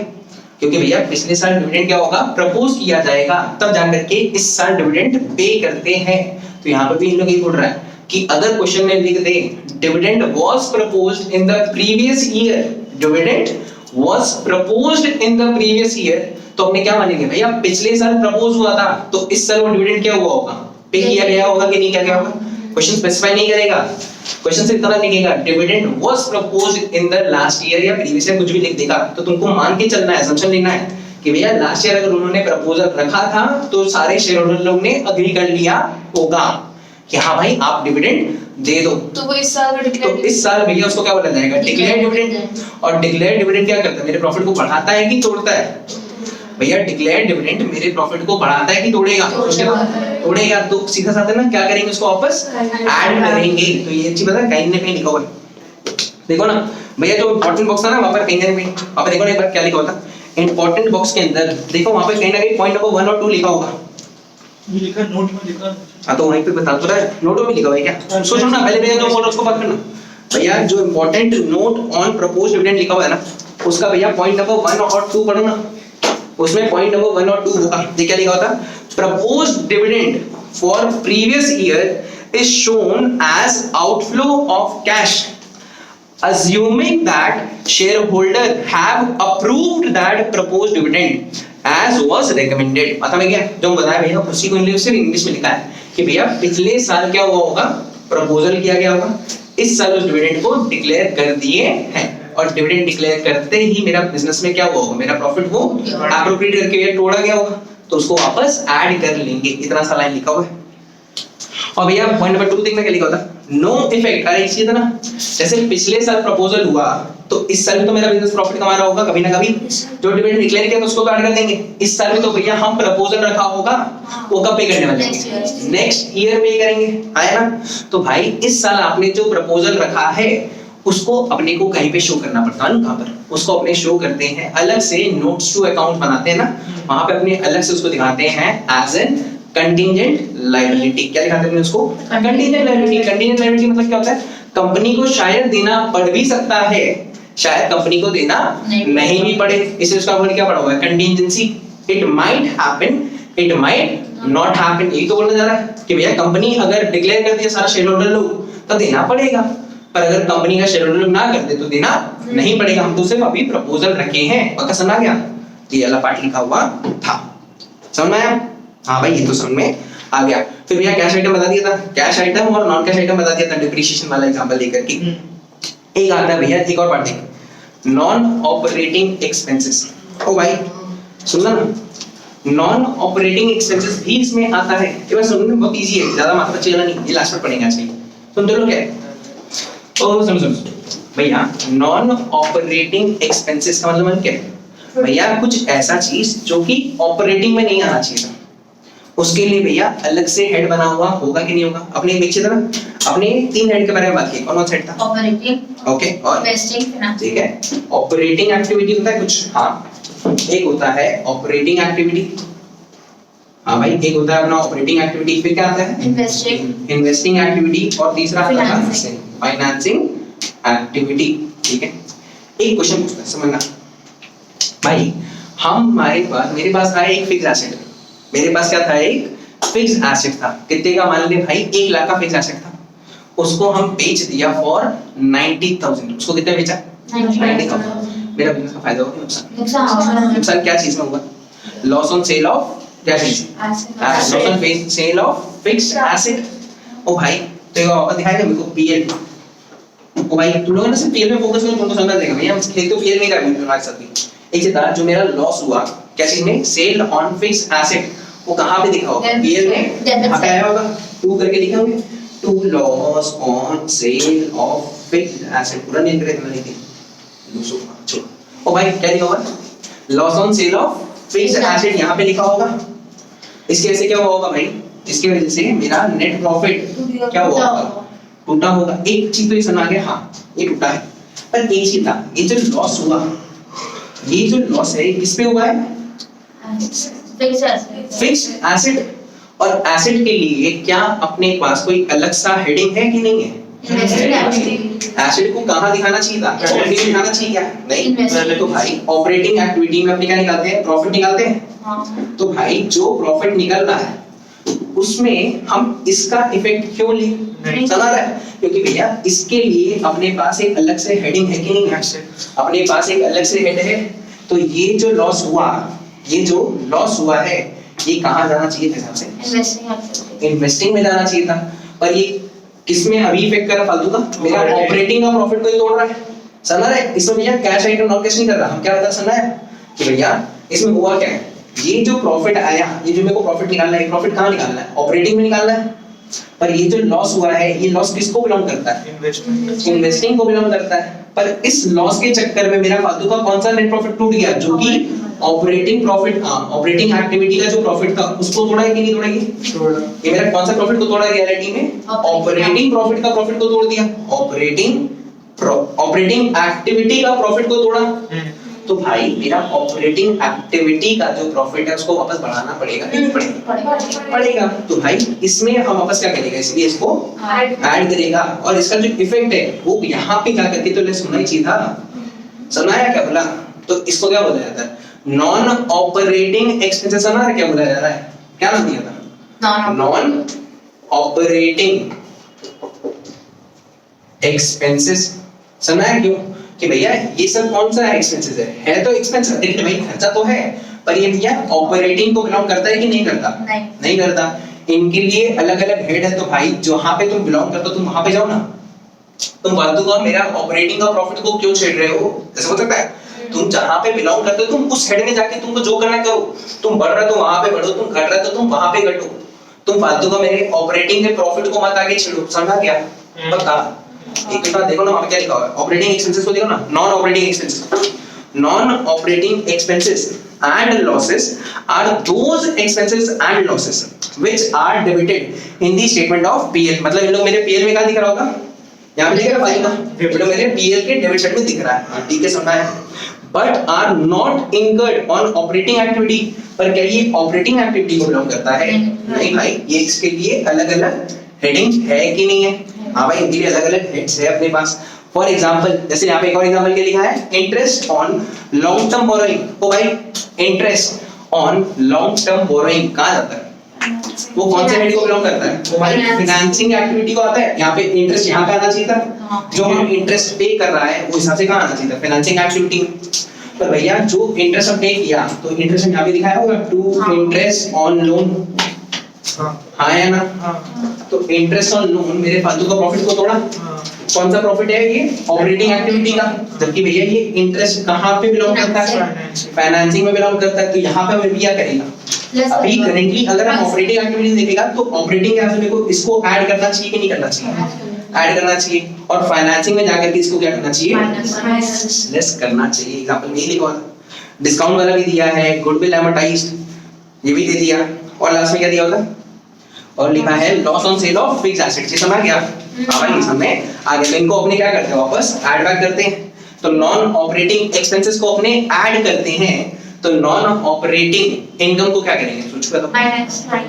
क्योंकि भैया पिछले साल डिविडेंड क्या होगा, प्रपोज किया जाएगा, तब जाकर के इस साल डिविडेंड पे करते हैं। तो यहाँ पर भी इन लोग ये बोल रहा है कि अगर क्वेश्चन में लिख दे dividend was proposed in the previous year, dividend was proposed in the previous year, तो हमने क्या मानेंगे भैया, पिछले साल प्रपोज हुआ था तो इस साल वो डिविडेंड क्या हुआ होगा, पे किया गया होगा कि नहीं किया गया होगा। क्वेश्चन स्पेसिफाई नहीं करेगा, क्वेश्चन सिर्फ इतना लिखेगा dividend was proposed in the last year या प्रीवियस ईयर, कुछ भी लिख देगा। तो तुमको मान के चलना है, असम्पशन लेना है कि भैया लास्ट ईयर अगर उन्होंने प्रपोजल रखा था तो सारे शेयर होल्डर लोग ने अग्री कर लिया होगा कि हाँ भाई आप डिविडेंड दे दो। तो वो इस साल का तो डिक्लेयर, इस साल भैया उसको क्या बोला जाएगा, डिक्लेयर डिविडेंड। और डिक्लेयर डिविडेंड क्या करता है, मेरे प्रॉफिट को बढ़ाता है कि तोड़ता है भैया, डिक्लेयर डिविडेंड मेरे प्रॉफिट को बढ़ाता है कि तोड़ेगा, उसके बाद तोड़ेगा, तो सीधा साधा ना क्या करेंगे, उसको वापस ऐड करेंगे। तो ये चीज पता है कहीं ना कहीं लिखा हुआ है, देखो ना भैया, जो इंपॉर्टेंट बॉक्स था ना वहां पर कहीं ना कहीं, वहां पर देखो ना एक बार क्या लिखा हुआ था इंपॉर्टेंट बॉक्स के अंदर, देखो वहां पर कहीं ना कहीं पॉइंट नंबर 1 और 2 लिखा होगा, ये लिखा नोट में लिखा। हाँ तो वहीं पे बता तो रहा है, नोटों में लिखा हुआ है क्या, सोचो ना पहले भैया जो बोल उसको बात करना भैया, जो important note on proposed dividend लिखा हुआ है ना, उसका भैया पॉइंट नंबर 1 और 2 पढ़ो ना, उसमें पॉइंट नंबर 1 और 2 होगा, ये क्या लिखा होता, proposed dividend for previous year is shown as outflow of cash assuming that shareholder have approved that proposed dividend as was recommended। मतलब है क्या, जो बताया भैया उसी को इंग्लिश में लिखा है कि भैया पिछले साल क्या हुआ होगा, प्रपोजल किया गया होगा, इस साल उस डिविडेंड को डिक्लेयर कर दिए हैं, और डिविडेंड डिक्लेयर करते ही मेरा बिजनेस में क्या हुआ होगा, मेरा प्रॉफिट वो एप्रोप्रिएट करके तोड़ा गया होगा, तो उसको वापस ऐड कर लेंगे, इतना सा लाइन लिखा हुआ है। और भैया पॉइंट नंबर 2 देखना क्या लिखा होता, नो इफेक्ट, अरे इसी था ना, जैसे पिछले साल प्रपोजल हुआ तो इस साल में तो मेरा बिजनेस प्रॉफिट कमा रहा होगा कभी ना कभी, जो डिविडेंड डिक्लेयर किया तो उसको तो ऐड कर देंगे, इस साल में तो भैया हम प्रपोजल रखा होगा वो कब पे करने वाले हैं, नेक्स्ट ईयर पे करेंगे, आया ना। तो भाई इस साल आपने जो प्रपोजल रखा है उसको अपने को कहीं पे शो करना पड़ता है ना, कहां पर, उसको अपने शो करते हैं अलग से, नोट्स टू अकाउंट बनाते हैं ना, वहां पे अपने अलग से उसको दिखाते हैं एज एन कंटीजेंट लायबिलिटी। क्या दिखाते हैं उसको, कंटीजेंट लायबिलिटी। कंटीजेंट लायबिलिटी मतलब क्या होता है, कंपनी को शायद देना पड़ भी सकता है, शायद कंपनी को देना नहीं भी पड़े, इसलिए उसका वर्ड क्या पड़ा हुआ है, contingency. It might happen, it might not happen, यही तो बोलने जा रहा है कि भैया कंपनी अगर डिक्लेयर कर दिया सारा शेयर होल्डर लोग तो देना पड़ेगा, पर अगर कंपनी का शेयर होल्डर लोग ना कर दे तो देना नहीं पड़ेगा। हम तो सिर्फ अभी प्रपोजल रखे हैं, पक्का समझ आ गया, तो ये वाला पार्ट लिखा हुआ था, समझ में आया, हाँ भाई ये तो समझ में आ गया। फिर भैया कैश आइटम बता दिया था, कैश आइटम और नॉन कैश आइटम बता दिया था डिप्रिसिएशन वाला एग्जांपल लेकर के। एक आता है भैया, एक और पार्ट देख, नॉन ऑपरेटिंग एक्सपेंसेस। ओ भाई सुनना ना, नॉन ऑपरेटिंग एक्सपेंसेस भी इसमें आता है, ये बात सुनने में बहुत इजी है, ज्यादा माथा चलेगा नहीं, ये लास्ट में पढ़ेंगे आज के। सुन दो लोग क्या है, ओ सुन भैया, नॉन ऑपरेटिंग एक्सपेंसेस का मतलब क्या है भैया, कुछ ऐसा चीज जो कि ऑपरेटिंग में नहीं आना चाहिए था, उसके लिए भैया अलग से हेड बना हुआ होगा कि नहीं होगा। अपने पीछे था ना, अपने 3 हेड के बारे में बात की, कौन सा हेड था, ऑपरेटिंग, ओके, और इन्वेस्टिंग, फाइनेंस, ठीक है। ऑपरेटिंग एक्टिविटी होता है कुछ, हाँ एक होता है ऑपरेटिंग एक्टिविटी, हाँ भाई एक होता है अपना ऑपरेटिंग एक्टिविटी, फिर क्या आता है इन्वेस्टिंग, इन्वेस्टिंग एक्टिविटी, और तीसरा आता है Financing. फाइनेंसिंग एक्टिविटी, ठीक है। एक क्वेश्चन पूछना है, समझना भाई, हमारे पास, मेरे पास था एक फिक्स एसेट, मेरे पास क्या था, एक फिक्स एसेट था, कितने का, मान ले भाई 1 लाख का फिक्स एसेट था, उसको हम बेच दिया फॉर 90,000, उसको कितने बेचा, 90,000। मेरा बिजनेस का फायदा होगा, नुकसान, नुकसान क्या चीज में हुआ, लॉस ऑन सेल ऑफ क्या चीज, loss on sale of fixed asset. ओ भाई तो ये वापस दिखाएगा मेरे को पीएल, ओ भाई तुम लोग ना सिर्फ पीएल में फोकस करो, तुमको समझ आएगा भैया, हम खेल तो पीएल में कर रहे हैं हमारे साथ भी। एक चीज था, जो मेरा लॉस हुआ क्या चीज में, सेल ऑन फिक्स्ड एसेट, वो कहां पे दिखा होगा, पीएल में, कहां पे आया होगा, 2 करके लिखे होंगे, to loss on sale of fixed asset, पूरा नहीं करे हमने लिखे, छोड़ो। ओ भाई क्या लिखा होगा, loss on sale of fixed asset यहाँ पे लिखा होगा। इसकी वजह से क्या हुआ होगा भाई, इसकी वजह से मेरा नेट प्रॉफिट क्या हुआ होगा, टूटा होगा। एक चीज तो ये समझ आ गया, हाँ ये टूटा है, पर एक चीज था, ये जो लॉस हुआ, ये जो लॉस है किस पे हुआ है, फिक्स्ड एसेट। और एसेट के लिए क्या अपने पास कोई अलग सा हेडिंग है कि नहीं है? एसेट को कहाँ दिखाना चाहिए था, ऑपरेटिंग में दिखाना चाहिए क्या? नहीं। तो भाई ऑपरेटिंग एक्टिविटी में अपने क्या निकालते हैं, प्रॉफिट निकालते हैं। तो भाई जो प्रॉफिट निकल रहा है उसमें हम इसका इफेक्ट क्यों नहीं समझ रहा है? क्योंकि भैया इसके लिए अपने पास एक अलग से हेडिंग है कि नहीं है? अपने पास एक अलग से हेड है। तो ये जो लॉस हुआ, ये जो लॉस हुआ है, ये कहाँ जाना चाहिए थे? हिसाब से इन्वेस्टिंग में जाना चाहिए था। पर ये किसमें अभी इफेक्ट कर रहा फालतू का, मेरा ऑपरेटिंग का प्रॉफिट को ही तोड़ रहा है। समझ रहा है? इसमें भैया कैश आइटम नॉन कैश नहीं कर रहा। हम क्या बता समझ है कि भैया इसमें हुआ क्या है, ये जो प्रॉफिट आया, ये जो मेरे को प्रॉफिट निकालना है, प्रॉफिट कहाँ निकालना है, ऑपरेटिंग में निकालना है। पर ये जो लॉस हुआ है, ये लॉस किसको बिलोंग करता है? इन्वेस्टिंग को बिलोंग करता है। पर इस लॉस के चक्कर में मेरा फालतू का कौन सा नेट प्रॉफिट टूट गया, जो कि ऑपरेटिंग प्रॉफिट, ऑपरेटिंग एक्टिविटी का जो प्रॉफिट था उसको तोड़ा है कि नहीं तोड़ा? ये मेरा कौन सा प्रॉफिट को तोड़ा रियलिटी में? ऑपरेटिंग प्रॉफिट का प्रॉफिट को तोड़ दिया, ऑपरेटिंग एक्टिविटी का प्रॉफिट को तोड़ा। तो भाई मेरा ऑपरेटिंग एक्टिविटी का जो प्रॉफिट है उसको वापस बढ़ाना पड़ेगा कि नहीं पड़ेगा। तो भाई इसमें हम वापस क्या करेंगे, इसलिए इसको ऐड करेगा। और इसका जो इफेक्ट है वो यहाँ पे जा करके तो ले सुनना ही चाहिए था। सुनाया क्या बोला? तो इसको क्या बोला जाता है, नॉन ऑपरेटिंग एक्सपेंसेस। सुना है क्या बोला जा रहा है, क्या नाम दिया था? Non operating expenses. सुना है क्यों कि भैया ये सब कौन सा एक्सपेंसेस है तो एक्सपेंस, देखिए भाई खर्चा तो है, पर ये भैया ऑपरेटिंग को बिलोंग करता है कि नहीं करता? नहीं करता। इनके लिए अलग अलग हेड है। तो भाई जहां पे तुम बिलोंग करते हो तुम वहां पे जाओ ना। तुम फालतू का मेरा ऑपरेटिंग का प्रॉफिट को क्यों छेड़ रहे हो? ऐसा हो सकता है? तुम जहां पे बिलोंग करते हो तुम उस हेड में जाके तुमको जो करना करो। तुम बढ़ रहे हो तो वहां पे बढ़ो, तुम घट रहे हो तो तुम वहां पे घटो। तुम फालतू का मेरे ऑपरेटिंग के प्रॉफिट को मत आगे छेड़ो। समझा क्या? पक्का? एक बार देखो ना वहां पे क्या लिखा हुआ है, ऑपरेटिंग एक्सपेंसेस को देखो ना, non operating expenses. Non operating expenses and losses are those expenses and losses which are debited in the statement of PL. मतलब इन लोग मेरे पीएल में क्या दिख रहा होगा, यहां पे दिख रहा है फाइल का, मेरे पीएल के डेबिट साइड में दिख रहा है। ठीक है, समझा है? But are not incurred on operating activity. पर क्या ये ऑपरेटिंग एक्टिविटी को बिलोंग करता है? नहीं भाई, ये इसके लिए अलग अलग हेडिंग है कि नहीं है? हाँ भाई, इनके लिए अलग अलग हेड्स है अपने पास। फॉर एग्जांपल, जैसे यहाँ पे एक और एग्जांपल क्या लिखा है, interest on long term borrowing. तो भाई interest on long term borrowing कहाँ जाता है? वो कौन से हेड को बिलोंग करता है? वो भाई फाइनेंसिंग एक्टिविटी को आता है। यहाँ पे इंटरेस्ट यहाँ पे आना चाहिए था, जो हम इंटरेस्ट पे कर रहा है वो हिसाब से कहाँ आना चाहिए था, फाइनेंसिंग एक्टिविटी। पर भैया जो इंटरेस्ट हम पे किया तो इंटरेस्ट यहाँ पे दिखाया होगा, टू इंटरेस्ट ऑन लोन। हाँ है ना? तो इंटरेस्ट ऑन लोन मेरे फालतू का प्रॉफिट को तोड़ा। कौन सा प्रॉफिट है ये? ऑपरेटिंग एक्टिविटी का। जबकि भैया ये इंटरेस्ट कहाँ पे बिलोंग करता है? फाइनेंसिंग में बिलोंग करता है। तो यहाँ पे हमें क्या करेगा, अभी करेंटली अगर हम ऑपरेटिंग एक्टिविटी देखेगा तो ऑपरेटिंग एक्टिविटी को इसको ऐड करना चाहिए कि नहीं करना चाहिए? ऐड करना चाहिए। और फाइनेंसिंग में जाकर के इसको क्या करना चाहिए? लेस करना चाहिए। एग्जांपल में लिखा है, डिस्काउंट वाला भी दिया है, गुडविल एमोर्टाइज्ड ये भी दे दिया, और लास्ट में क्या दिया होगा, और लिखा है loss on sale of fixed assets. ये समझ गया? हां भाई, समझ आगे। तो इनको अपने क्या करते हैं, वापस ऐड बैक करते हैं। तो नॉन ऑपरेटिंग एक्सपेंसेस को अपने ऐड करते हैं। तो नॉन ऑपरेटिंग इनकम को क्या करेंगे, सोचो बताओ।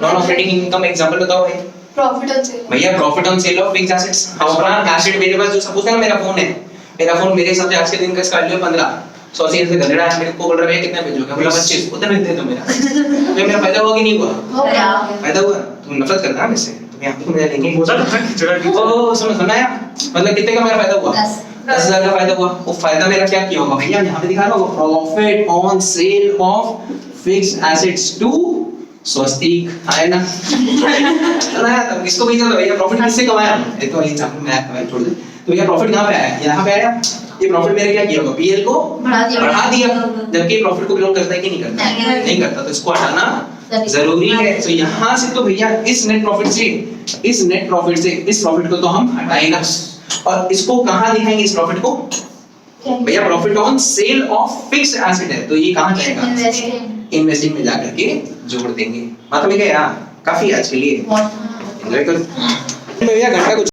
नॉन ऑपरेटिंग इनकम एग्जांपल बताओ भाई। Profit on sale. भैया profit on sale of fixed assets. हम अपना एसेट मेरे पास जो सपोज है मेरा फोन है, मेरा फोन मेरे हिसाब से आज के दिन का इसका वैल्यू 15 100 से गलेड़ा है। मेरे को बोल रहा है कितना भेजोगे, बोला 25, उतना दे दो मेरा। तो मेरा फायदा हुआ कि नहीं हुआ? फायदा हुआ। तुम नफरत करता है मुझसे, तुम यहाँ पे मेरा लेंगे ओ समझ आया? मतलब कितने का मेरा फायदा हुआ? 10,000 का फायदा हुआ। वो फायदा मेरा क्या किया होगा भैया, यहाँ पे दिखा रहा होगा, profit on sale of fixed assets to Swastik. आया ना? सुनाया था किसको भेजा था भैया? प्रॉफिट किससे कमाया? ये तो एग्जांपल मैं छोड़ दे। तो भैया प्रॉफिट कहाँ पे आया? यहाँ पे आया। ये प्रॉफिट मेरे क्या किया होगा, पीएल को बढ़ा दिया। जबकि प्रॉफिट को बिलोंग करता है कि नहीं करता? नहीं करता। तो इसको हटाना जरूरी है। तो यहाँ से तो भैया इस नेट प्रॉफिट से इस प्रॉफिट को तो हम हटाएगा। और इसको कहाँ दिखाएंगे, इस प्रॉफिट को? भैया profit on sale of fix asset है, तो ये कहाँ जाएगा? इन्वेस्टिंग इन्वेस्टिंग में जाकर के जोड़ देंगे। बात में क्या यार, काफी आज के लिए एंजॉय करो भैया, घंटा कुछ